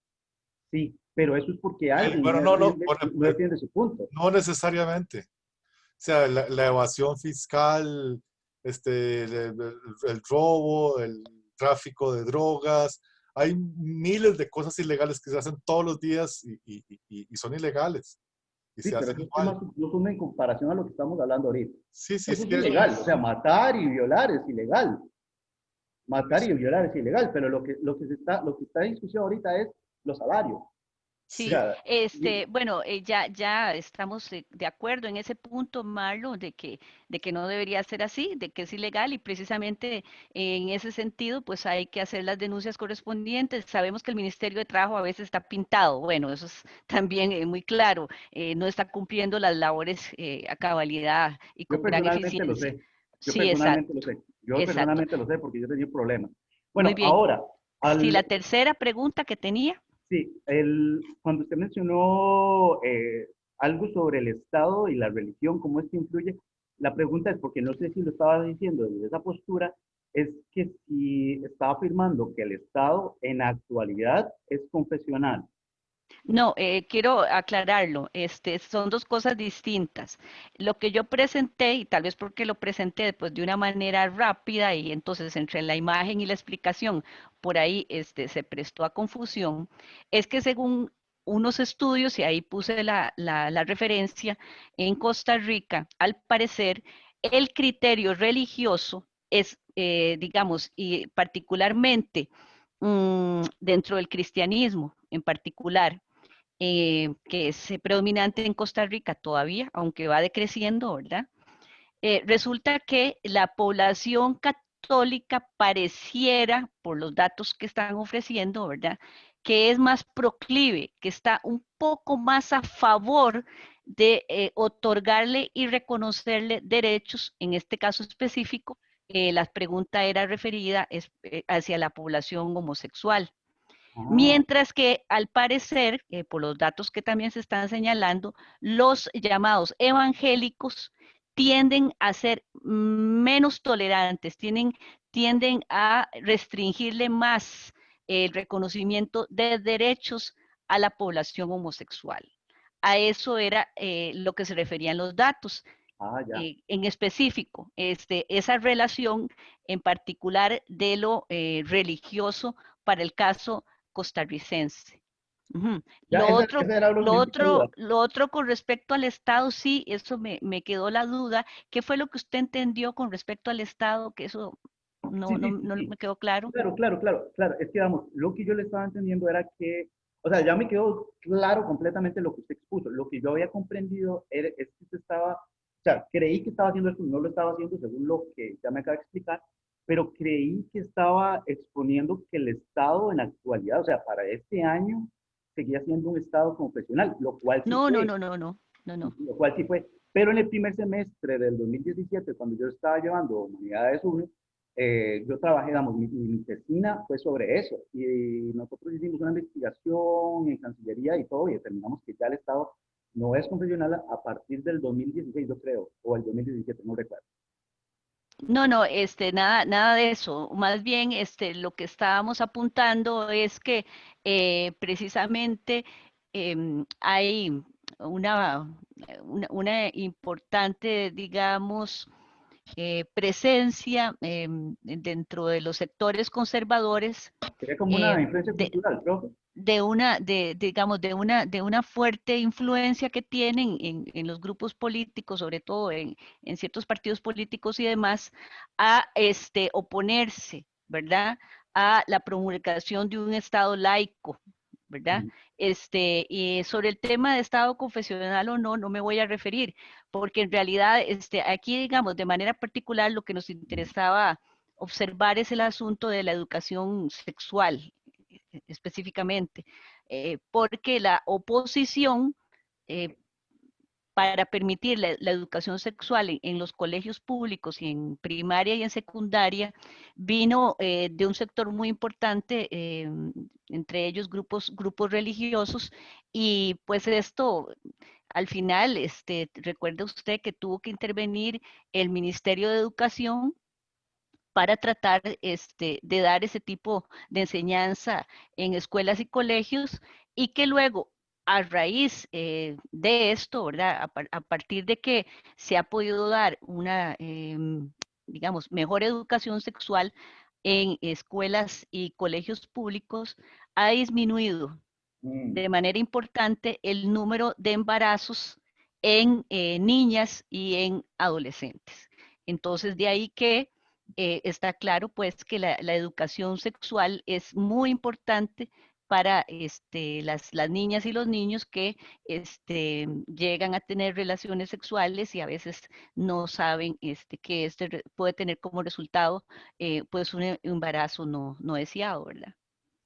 sí, pero eso es porque alguien Bueno, no, no defiende su punto. no necesariamente. O sea, la evasión fiscal, el robo, el tráfico de drogas, hay miles de cosas ilegales que se hacen todos los días y son ilegales y Sí, se pero hacen esos igual. temas no son en comparación a lo que estamos hablando ahorita. Sí, sí, Eso sí, es eso, ilegal, o sea, matar y violar es ilegal. por Matar eso. y violar es ilegal, pero lo que está en discusión ahorita es los salarios. O Sí, sea, bueno, ya estamos de acuerdo en ese punto, Marlon, de que no debería ser así, de que es ilegal y precisamente en ese sentido, pues hay que hacer las denuncias correspondientes. Sabemos que el Ministerio de Trabajo a veces está pintado, bueno, eso es también muy claro, no está cumpliendo las labores a cabalidad y yo con gran personalmente lo eficiencia. sé. Yo Sí, personalmente lo exacto, sé. Yo exacto. personalmente lo sé porque yo he tenido problemas. Muy Bueno, bien. ahora, Sí, la tercera pregunta que tenía. sí, cuando usted mencionó algo sobre el Estado y la religión, cómo esto influye, la pregunta es, porque no sé si lo estaba diciendo desde esa postura, es que si estaba afirmando que el Estado en actualidad es confesional. No, quiero aclararlo. Son dos cosas distintas. Lo que yo presenté, y tal vez porque lo presenté pues, de una manera rápida y entonces entre la imagen y la explicación por ahí se prestó a confusión, es que según unos estudios, y ahí puse la referencia, en Costa Rica, al parecer, el criterio religioso es, digamos, y particularmente dentro del cristianismo en particular, que es predominante en Costa Rica todavía, aunque va decreciendo, ¿verdad? Resulta que la población católica pareciera, por los datos que están ofreciendo, ¿verdad? Que es más proclive, que está un poco más a favor de otorgarle y reconocerle derechos, en este caso específico, la pregunta era referida hacia la población homosexual. Ah, Mientras que al parecer, por los datos que también se están señalando, los llamados evangélicos tienden a ser menos tolerantes, tienden a restringirle más el reconocimiento de derechos a la población homosexual. A eso era lo que se referían los datos. ya. En específico, esa relación en particular de lo religioso para el caso costarricense. Ujú. Ya, esa era lo que me quedaba duda. Lo otro con respecto al Estado, sí, eso me quedó la duda. ¿Qué fue lo que usted entendió con respecto al Estado? Que eso Sí, sí, sí, no sí. me quedó claro. Claro, claro, claro, claro. Es que, vamos, lo que yo le estaba entendiendo era que, o sea, ya me quedó claro completamente lo que usted expuso. Lo que yo había comprendido es que usted estaba, o sea, creí que estaba haciendo esto, no lo estaba haciendo según lo que ya me acaba de explicar, pero creí que estaba exponiendo que el Estado en la actualidad, o sea, para este año, seguía siendo un Estado confesional, lo cual sí No, no, fue, no, no, no, no, no. lo cual sí fue. Pero en el primer semestre del 2017, cuando yo estaba llevando Humanidades 1, yo trabajé, digamos, mi tesina fue sobre eso. Y nosotros hicimos una investigación en Cancillería y todo, y determinamos que ya el Estado no es confesional a partir del 2016, yo creo, o el 2017, no recuerdo. No, no, nada de eso. Más bien, lo que estábamos apuntando es que precisamente hay una importante, digamos, presencia dentro de los sectores conservadores Sería como eh, una influencia de, cultural, profe. digamos, de una fuerte influencia que tienen en los grupos políticos, sobre todo en ciertos partidos políticos y demás, a oponerse, ¿verdad? A la promulgación de un Estado laico, ¿verdad? Ujú. Y sobre el tema de Estado confesional o no, no me voy a referir, porque en realidad, aquí, digamos, de manera particular, lo que nos interesaba observar es el asunto de la educación sexual específicamente, porque la oposición eh, para permitir la educación sexual en los colegios públicos y en primaria y en secundaria vino de un sector muy importante, entre ellos grupos religiosos, y pues esto al final, recuerde usted que tuvo que intervenir el Ministerio de Educación para tratar de dar ese tipo de enseñanza en escuelas y colegios y que luego, a raíz de esto, ¿verdad? A partir de que se ha podido dar una, digamos, mejor educación sexual en escuelas y colegios públicos, ha disminuido Mm. de manera importante el número de embarazos en niñas y en adolescentes. Entonces, de ahí que está claro, pues, que la educación sexual es muy importante para las niñas y los niños que llegan a tener relaciones sexuales y a veces no saben que puede tener como resultado pues un embarazo no deseado, ¿verdad?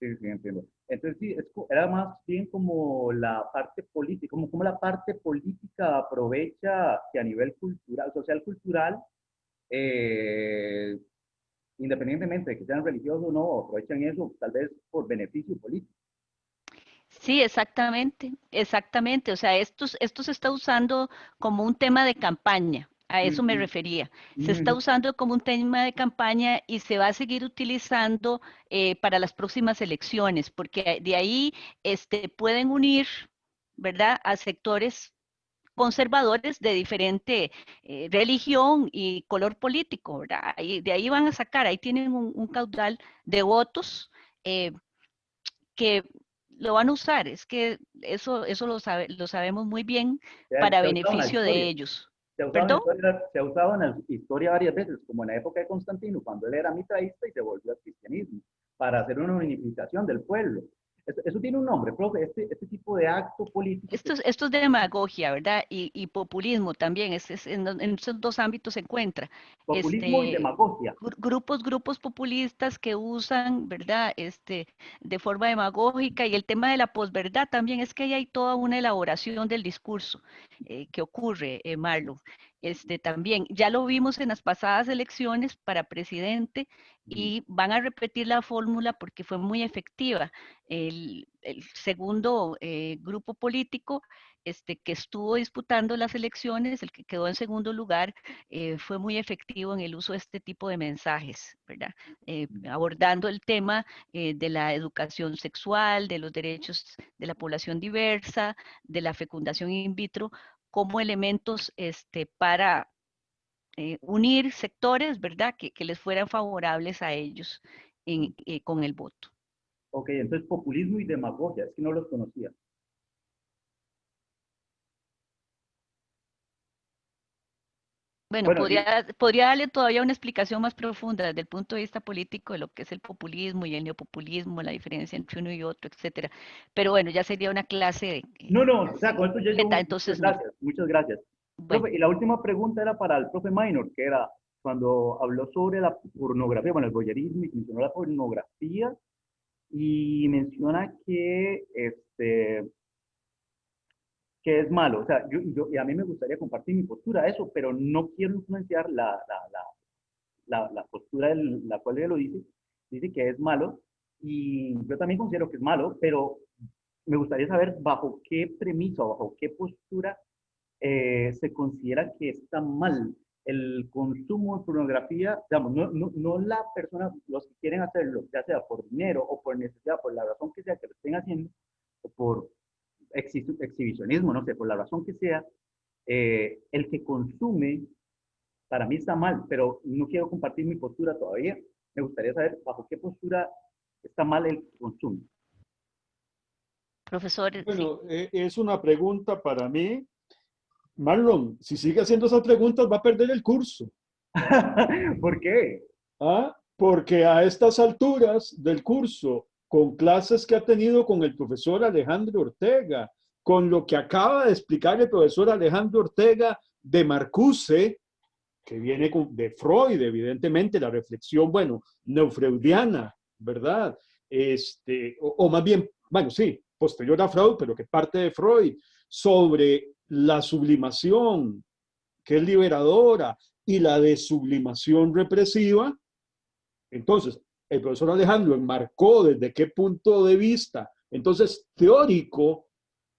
Sí, sí, entiendo. Entonces, sí, era más bien como la parte política, como la parte política aprovecha que a nivel cultural, social cultural, eh, independientemente de que sean religiosos o no, aprovechan eso tal vez por beneficio político. Sí, exactamente, exactamente. O sea, esto se está usando como un tema de campaña. A eso me refería. Se está usando como un tema de campaña y se va a seguir utilizando para las próximas elecciones, porque de ahí pueden unir, ¿verdad?, a sectores conservadores de diferente religión y color político, ¿verdad? De ahí van a sacar, ahí tienen un caudal de votos eh, que lo van a usar. Es que eso lo sabemos muy bien para Se ha usado en la beneficio de historia. ellos. Se ha usado ¿Perdón? se ha usado en la historia varias veces, como en la época de Constantino, cuando él era mitraísta y se volvió al cristianismo, para hacer una unificación del pueblo. Eso tiene un nombre, profe, este tipo de acto político. Esto es demagogia, ¿verdad? Y populismo también, en esos dos ámbitos se encuentra. Populismo y demagogia. Grupos populistas que usan, ¿verdad? De forma demagógica, y el tema de la posverdad también, es que ahí hay toda una elaboración del discurso que ocurre, Marlon. También, ya lo vimos en las pasadas elecciones para presidente, y van a repetir la fórmula porque fue muy efectiva. El segundo grupo político que estuvo disputando las elecciones, el que quedó en segundo lugar, fue muy efectivo en el uso de este tipo de mensajes, ¿verdad? Abordando el tema de la educación sexual, de los derechos de la población diversa, de la fecundación in vitro, como elementos para unir sectores, ¿verdad?, que les fueran favorables a ellos con el voto. Ok, entonces populismo y demagogia, es que no los conocía. Bueno, Bueno, podría darle todavía una explicación más profunda desde el punto de vista político de lo que es el populismo y el neopopulismo, la diferencia entre uno y otro, etcétera. Pero bueno, ya sería una clase no, o sea, con esto ya completa, muchas entonces no. gracias, muchas gracias. Bueno, Profe, y la última pregunta era para el profe Minor, que era cuando habló sobre la pornografía, bueno, el voyerismo, y mencionó la pornografía, y menciona que es malo. O sea, y a mí me gustaría compartir mi postura a eso, pero no quiero influenciar la postura en la cual él lo dice. Dice que es malo, y yo también considero que es malo, pero me gustaría saber bajo qué premisa o bajo qué postura se considera que está mal el consumo de pornografía, digamos, no la persona, los que quieren hacerlo, ya sea por dinero o por necesidad, por la razón que sea que lo estén haciendo, o por exhibicionismo, no sé, por la razón que sea, el que consume, para mí está mal, pero no quiero compartir mi postura todavía. Me gustaría saber bajo qué postura está mal el consumo. profesor, sí. Bueno, es una pregunta para mí. Marlon, si sigue haciendo esas preguntas va a perder el curso. ¿Por qué? ¿Ah? Porque a estas alturas del curso, con clases que ha tenido con el profesor Alejandro Ortega, con lo que acaba de explicar el profesor Alejandro Ortega de Marcuse, que viene de Freud, evidentemente, la reflexión, bueno, neofreudiana, ¿verdad? O más bien, bueno, sí, posterior a Freud, pero que parte de Freud, sobre la sublimación, que es liberadora, y la desublimación represiva. Entonces, el profesor Alejandro enmarcó desde qué punto de vista, entonces, teórico,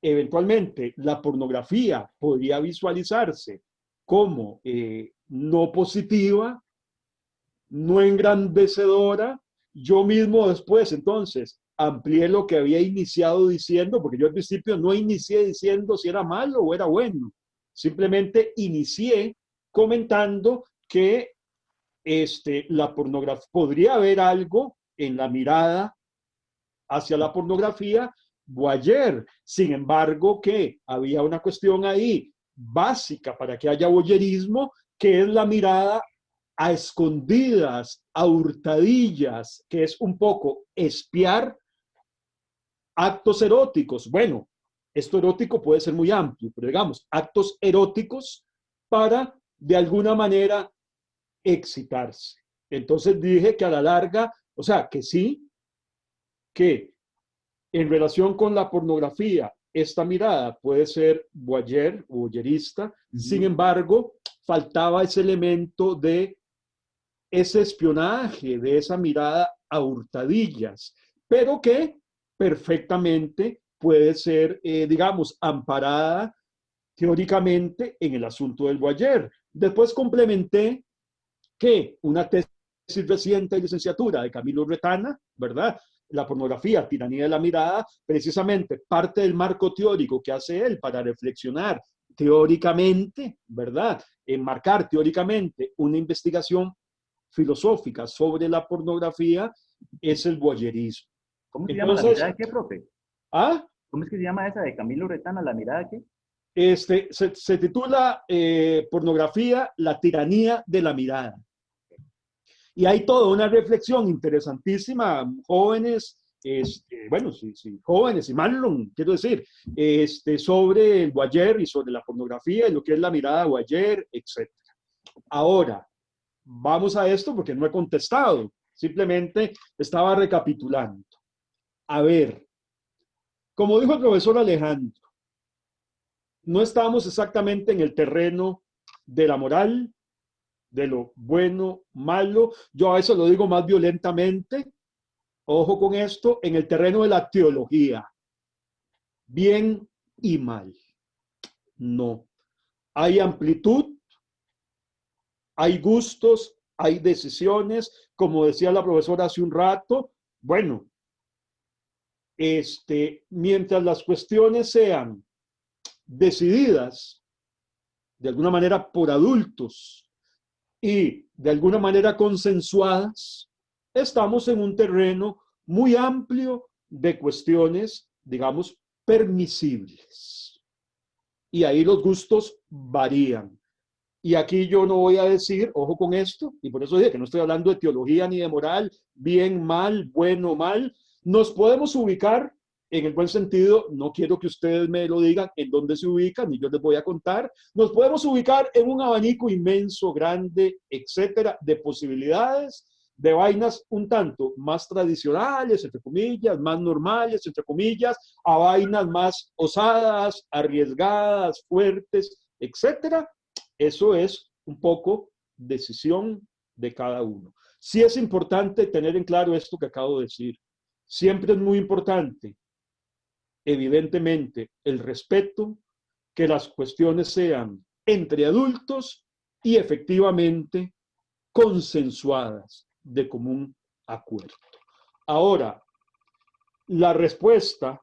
eventualmente la pornografía podría visualizarse como no positiva, no engrandecedora. Yo mismo después, entonces, amplié lo que había iniciado diciendo, porque yo al principio no inicié diciendo si era malo o era bueno. Simplemente inicié comentando que la pornografía, podría haber algo en la mirada hacia la pornografía voyeur. Sin embargo, que había una cuestión ahí básica para que haya voyeurismo, que es la mirada a escondidas, a hurtadillas, que es un poco espiar actos eróticos. Bueno, esto erótico puede ser muy amplio, pero digamos, actos eróticos para, de alguna manera, excitarse. Entonces dije que a la larga, o sea, que sí, que en relación con la pornografía, esta mirada puede ser voyeur o voyeurista. Sin embargo, faltaba ese elemento de ese espionaje, de esa mirada a hurtadillas, pero que perfectamente puede ser, digamos, amparada teóricamente en el asunto del voyeur. Después complementé que una tesis reciente de licenciatura de Camilo Retana, ¿verdad? La pornografía, tiranía de la mirada, precisamente parte del marco teórico que hace él para reflexionar teóricamente, ¿verdad? Enmarcar teóricamente una investigación filosófica sobre la pornografía es el voyerismo. ¿Cómo se llama la Entonces, mirada de qué, profe? ¿ah? ¿Cómo es que se llama esa de Camilo Retana, la mirada de qué? Se titula Pornografía, la tiranía de la mirada. Y hay toda una reflexión interesantísima, jóvenes, bueno, sí, jóvenes y Marlon, quiero decir, sobre el voyeur y sobre la pornografía y lo que es la mirada voyeur, etc. Ahora, vamos a esto porque no he contestado, simplemente estaba recapitulando. A ver, como dijo el profesor Alejandro, no estamos exactamente en el terreno de la moral, de lo bueno, malo. Yo a veces lo digo más violentamente, ojo con esto, en el terreno de la teología, bien y mal. No. Hay amplitud, hay gustos, hay decisiones, como decía la profesora hace un rato. Bueno, mientras las cuestiones sean decididas de alguna manera por adultos y de alguna manera consensuadas, estamos en un terreno muy amplio de cuestiones, digamos, permisibles. Y ahí los gustos varían. Y aquí yo no voy a decir, ojo con esto, y por eso dije que no estoy hablando de teología ni de moral, bien, mal, bueno, mal. Nos podemos ubicar en el buen sentido, no quiero que ustedes me lo digan en dónde se ubican, y yo les voy a contar. Nos podemos ubicar en un abanico inmenso, grande, etcétera, de posibilidades, de vainas un tanto más tradicionales, entre comillas, más normales, entre comillas, a vainas más osadas, arriesgadas, fuertes, etcétera. Eso es un poco decisión de cada uno. Sí es importante tener en claro esto que acabo de decir. Siempre es muy importante, evidentemente, el respeto, que las cuestiones sean entre adultos y efectivamente consensuadas de común acuerdo. Ahora, la respuesta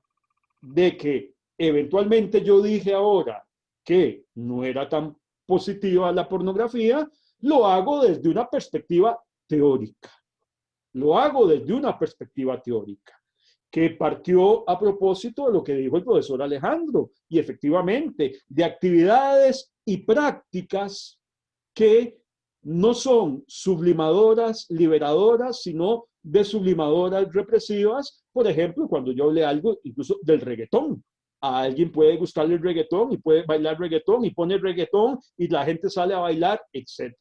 de que eventualmente yo dije ahora que no era tan positiva la pornografía, lo hago desde una perspectiva teórica. Lo hago desde una perspectiva teórica, que partió a propósito de lo que dijo el profesor Alejandro, y efectivamente de actividades y prácticas que no son sublimadoras, liberadoras, sino desublimadoras, represivas. Por ejemplo, cuando yo hablé algo incluso del reggaetón, a alguien puede gustarle el reggaetón y puede bailar reggaetón y pone reggaetón y la gente sale a bailar, etc.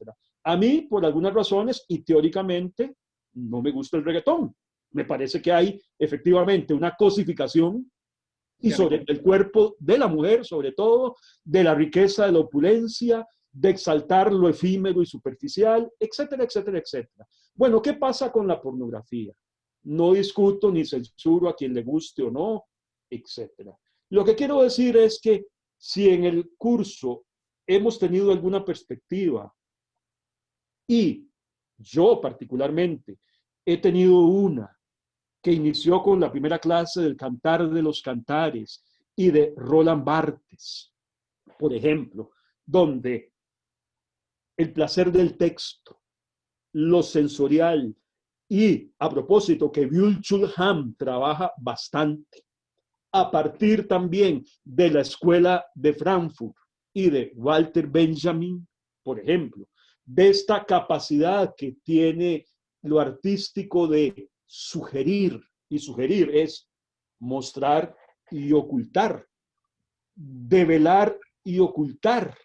A mí, por algunas razones y teóricamente, no me gusta el reggaetón. Me parece que hay efectivamente una cosificación y sobre el cuerpo de la mujer, sobre todo, de la riqueza, de la opulencia, de exaltar lo efímero y superficial, etcétera, etcétera, etcétera. Bueno, ¿qué pasa con la pornografía? No discuto ni censuro a quien le guste o no, etcétera. Lo que quiero decir es que si en el curso hemos tenido alguna perspectiva y yo particularmente he tenido una que inició con la primera clase del Cantar de los Cantares y de Roland Barthes, por ejemplo, donde el placer del texto, lo sensorial y, a propósito, que Byung-Chul Han trabaja bastante, a partir también de la escuela de Frankfurt y de Walter Benjamin, por ejemplo, de esta capacidad que tiene lo artístico de sugerir, y sugerir es mostrar y ocultar, develar y ocultar,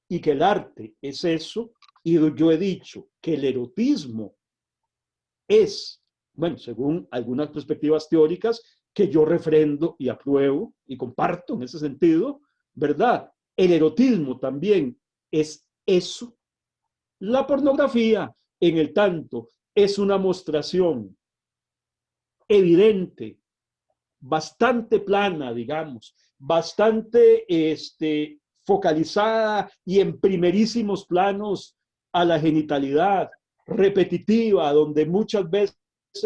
y que el arte es eso, y yo he dicho que el erotismo es, bueno, según algunas perspectivas teóricas, que yo refrendo y apruebo y comparto en ese sentido, ¿verdad? El erotismo también es eso. La pornografía, en el tanto, es una mostración evidente, bastante plana, digamos, bastante focalizada y en primerísimos planos a la genitalidad, repetitiva, donde muchas veces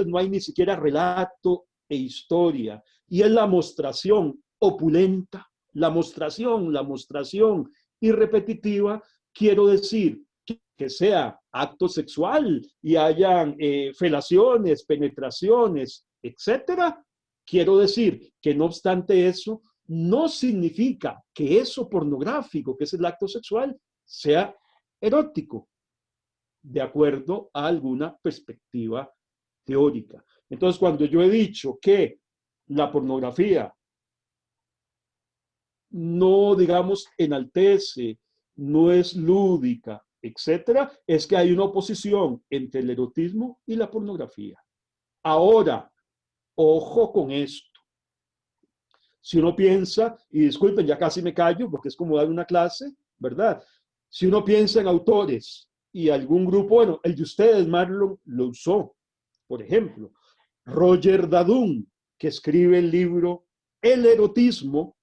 no hay ni siquiera relato e historia, y es la mostración opulenta, la mostración y repetitiva, quiero decir que sea acto sexual y hayan felaciones, penetraciones, etcétera. Quiero decir que no obstante eso, no significa que eso pornográfico, que es el acto sexual, sea erótico, de acuerdo a alguna perspectiva teórica. Entonces, cuando yo he dicho que la pornografía no, digamos, enaltece, no es lúdica, etcétera, es que hay una oposición entre el erotismo y la pornografía. Ahora, ojo con esto. Si uno piensa, y disculpen, ya casi me callo porque es como dar una clase, ¿verdad? Si uno piensa en autores y algún grupo, bueno, el de ustedes, Marlon, lo usó, por ejemplo, Roger Dadum, que escribe el libro El erotismo,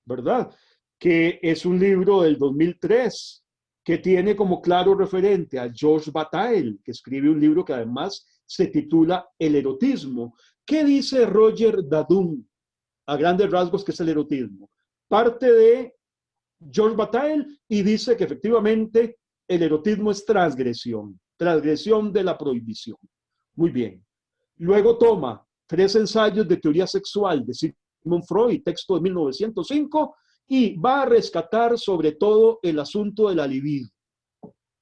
¿verdad? Que es un libro del 2003, que tiene como claro referente a Georges Bataille, que escribe un libro que además se titula El erotismo. ¿Qué dice Roger Dadum? A grandes rasgos, ¿qué es el erotismo? Parte de Georges Bataille y dice que efectivamente el erotismo es transgresión de la prohibición. Muy bien. Luego toma 3 ensayos de teoría sexual de Sigmund Freud, texto de 1905, y va a rescatar sobre todo el asunto de la libido,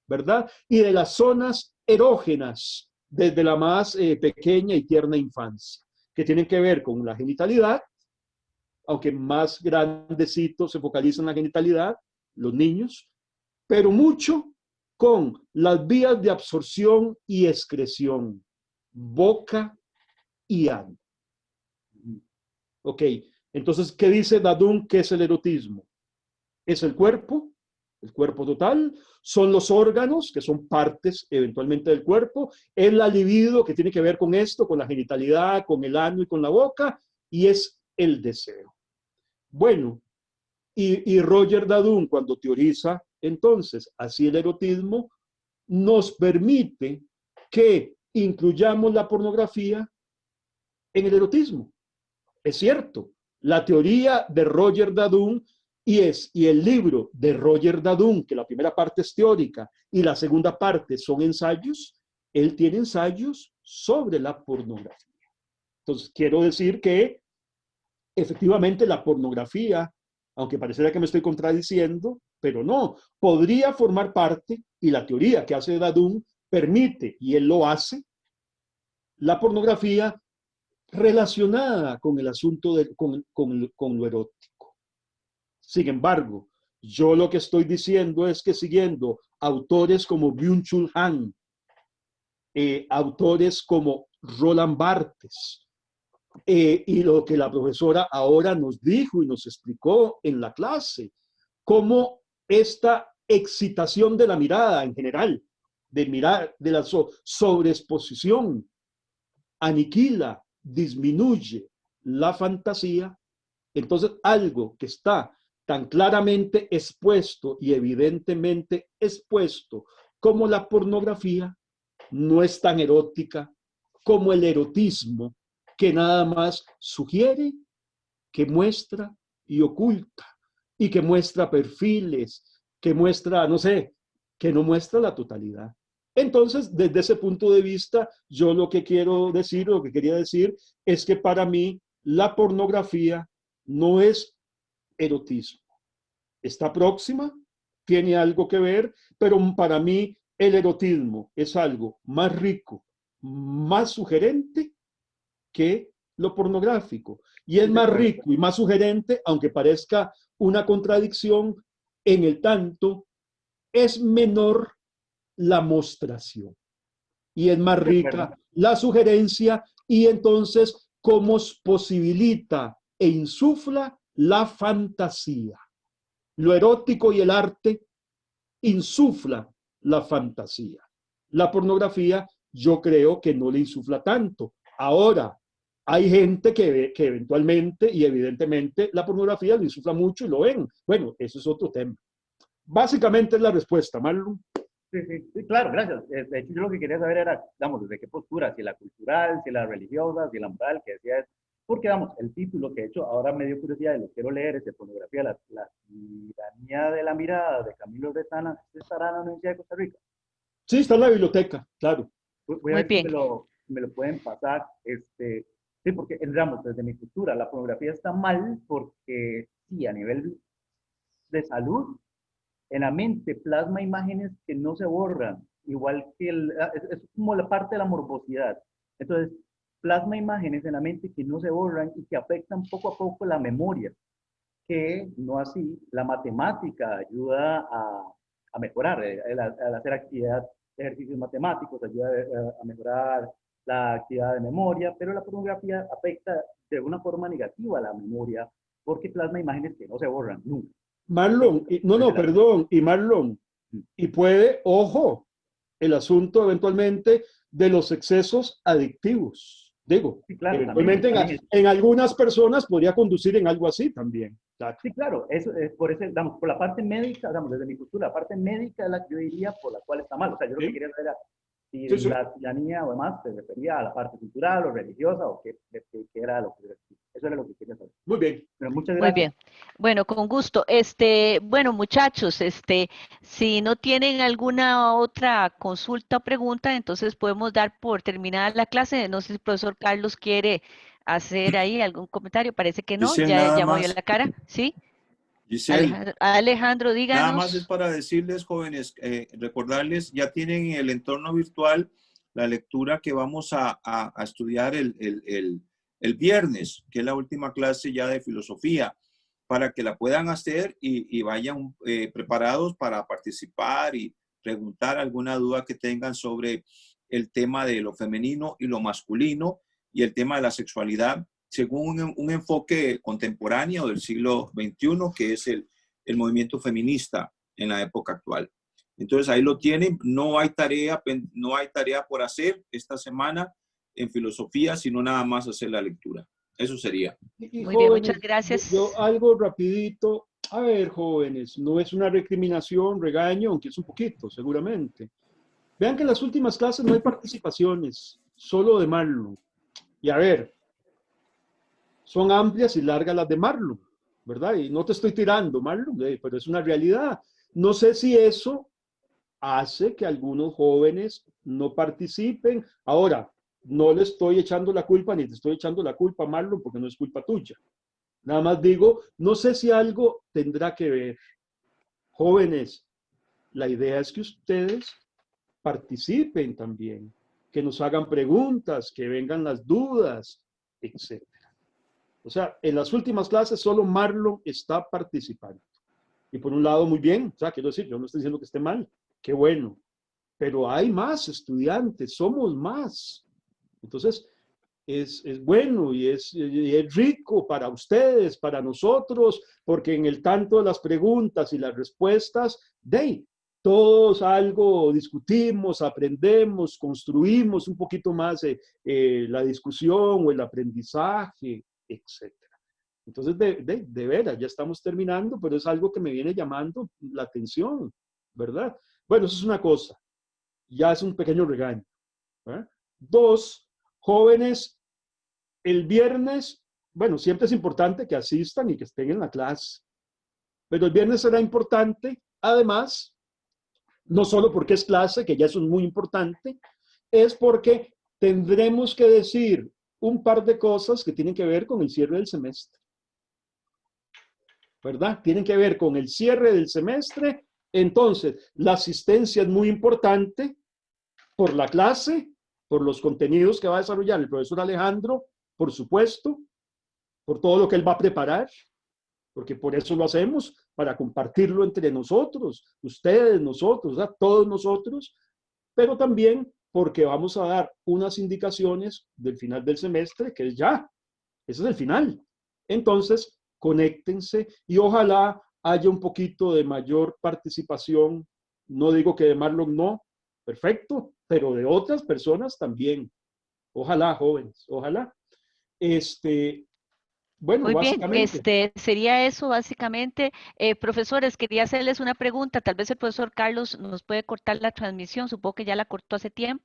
¿verdad? Y de las zonas erógenas desde la más pequeña y tierna infancia, que tienen que ver con la genitalidad, aunque más grandecitos se focalizan en la genitalidad, los niños, pero mucho con las vías de absorción y excreción, boca y ano. Ok, entonces, ¿qué dice Dadum que es el erotismo? Es el cuerpo total, son los órganos, que son partes eventualmente del cuerpo, es la libido, que tiene que ver con esto, con la genitalidad, con el ano y con la boca, y es el deseo. Bueno, y Roger Dadum, cuando teoriza entonces así el erotismo, nos permite que incluyamos la pornografía en el erotismo. Es cierto, la teoría de Roger Dadum y el libro de Roger Dadum, que la primera parte es teórica y la segunda parte son ensayos, él tiene ensayos sobre la pornografía. Entonces, quiero decir que efectivamente la pornografía, aunque pareciera que me estoy contradiciendo, pero no, podría formar parte, y la teoría que hace Dadum permite, y él lo hace, la pornografía relacionada con el asunto con lo erótico. Sin embargo, yo lo que estoy diciendo es que siguiendo autores como Byung-Chul Han, autores como Roland Barthes, y lo que la profesora ahora nos dijo y nos explicó en la clase, cómo esta excitación de la mirada en general, de la sobreexposición, aniquila, disminuye la fantasía. Entonces, algo que está tan claramente expuesto y evidentemente expuesto como la pornografía, no es tan erótica como el erotismo, que nada más sugiere, que muestra y oculta, y que muestra perfiles, que muestra, no sé, que no muestra la totalidad. Entonces, desde ese punto de vista, yo lo que quiero decir, lo que quería decir, es que para mí la pornografía no es erotismo. Está próxima, tiene algo que ver, pero para mí el erotismo es algo más rico, más sugerente que lo pornográfico. Y es más rico y más sugerente, aunque parezca una contradicción, en el tanto es menor la mostración y es más rica la sugerencia, y entonces cómo posibilita e insufla la fantasía. Lo erótico y el arte insufla la fantasía. La pornografía yo creo que no le insufla tanto. Ahora, hay gente que eventualmente y evidentemente la pornografía lo insufla mucho y lo ven. Bueno, eso es otro tema. Básicamente es la respuesta, Marlon. Sí, sí, sí, claro, gracias. De hecho, yo lo que quería saber era, digamos, desde qué postura, si la cultural, si la religiosa, si la moral, que decía es, porque, vamos, el título que de hecho ahora me dio curiosidad y lo quiero leer es de pornografía, la tiranía de la mirada de Camilo Retana, estará en la Universidad de Costa Rica. Sí, está en la biblioteca, claro. Voy a Muy ver si bien. me lo pueden pasar. Sí, porque, digamos, desde mi cultura, la pornografía está mal porque, sí, a nivel de salud, en la mente plasma imágenes que no se borran, igual que es como la parte de la morbosidad. Entonces, plasma imágenes en la mente que no se borran y que afectan poco a poco la memoria, que no así la matemática ayuda a mejorar, al hacer actividad, ejercicios matemáticos, ayuda a mejorar la actividad de memoria, pero la pornografía afecta de una forma negativa la memoria porque plasma imágenes que no se borran nunca. Marlon, no, perdón, y Marlon, y puede, ojo, el asunto eventualmente de los excesos adictivos. Digo, sí, claro, eventualmente también en algunas personas podría conducir en algo así también. Claro. Sí, claro, eso es por eso, digamos, por la parte médica, digamos, desde mi cultura, la parte médica es la que yo diría por la cual está mal. O sea, yo lo que quería saber era si Sí, sí. la tiranía o demás se refería a la parte cultural o religiosa o qué era lo que eso era lo que quería saber. Muy bien. Pero muchas Muy gracias. bien. Bueno, con gusto. Bueno, muchachos, si no tienen alguna otra consulta o pregunta, entonces podemos dar por terminada la clase. No sé si el profesor Carlos quiere hacer ahí algún comentario. Parece que no. Giselle, Ya, nada ya movió más. la cara. ¿Sí? Giselle, Alejandro, nada más es díganos. para decirles, jóvenes, recordarles, ya tienen en el entorno virtual la lectura que vamos a estudiar el viernes, que es la última clase ya de filosofía, para que la puedan hacer y vayan preparados para participar y preguntar alguna duda que tengan sobre el tema de lo femenino y lo masculino y el tema de la sexualidad, según un enfoque contemporáneo del siglo XXI, que es el movimiento feminista en la época actual. Entonces ahí lo tienen, no hay tarea por hacer esta semana en filosofía, sino nada más hacer la lectura. Eso sería. Y Muy bien, jóvenes, muchas gracias. yo algo rapidito. A ver, jóvenes, no es una recriminación, regaño, aunque es un poquito, seguramente. Vean que en las últimas clases no hay participaciones, solo de Marlon. Y a ver, son amplias y largas las de Marlon, ¿verdad? Y no te estoy tirando, Marlon, pero es una realidad. No sé si eso hace que algunos jóvenes no participen. Ahora, no le estoy echando la culpa, ni te estoy echando la culpa, Marlon, porque no es culpa tuya. Nada más digo, no sé si algo tendrá que ver. Jóvenes, la idea es que ustedes participen también, que nos hagan preguntas, que vengan las dudas, etc. O sea, en las últimas clases solo Marlon está participando. Y por un lado, muy bien, o sea, quiero decir, yo no estoy diciendo que esté mal, qué bueno, pero hay más estudiantes, somos más. Entonces, es bueno y es rico para ustedes, para nosotros, porque en el tanto de las preguntas y las respuestas, todos algo discutimos, aprendemos, construimos un poquito más la discusión o el aprendizaje, etc. Entonces, de veras, ya estamos terminando, pero es algo que me viene llamando la atención, ¿verdad? Bueno, eso es una cosa, ya es un pequeño regaño. ¿Verdad? Dos, jóvenes, el viernes, bueno, siempre es importante que asistan y que estén en la clase, pero el viernes será importante, además, no solo porque es clase, que ya eso es muy importante, es porque tendremos que decir un par de cosas que tienen que ver con el cierre del semestre. ¿Verdad? Tienen que ver con el cierre del semestre. Entonces, la asistencia es muy importante por la clase, por los contenidos que va a desarrollar el profesor Alejandro, por supuesto, por todo lo que él va a preparar, porque por eso lo hacemos, para compartirlo entre nosotros, ustedes, nosotros, ¿verdad? Todos nosotros, pero también porque vamos a dar unas indicaciones del final del semestre, que es ya, ese es el final. Entonces, conéctense y ojalá haya un poquito de mayor participación. No digo que de Marlon no, perfecto, pero de otras personas también. Ojalá, jóvenes, ojalá. Bueno, Muy bien, básicamente. sería eso básicamente. Profesores, quería hacerles una pregunta. Tal vez el profesor Carlos nos puede cortar la transmisión. Supongo que ya la cortó hace tiempo.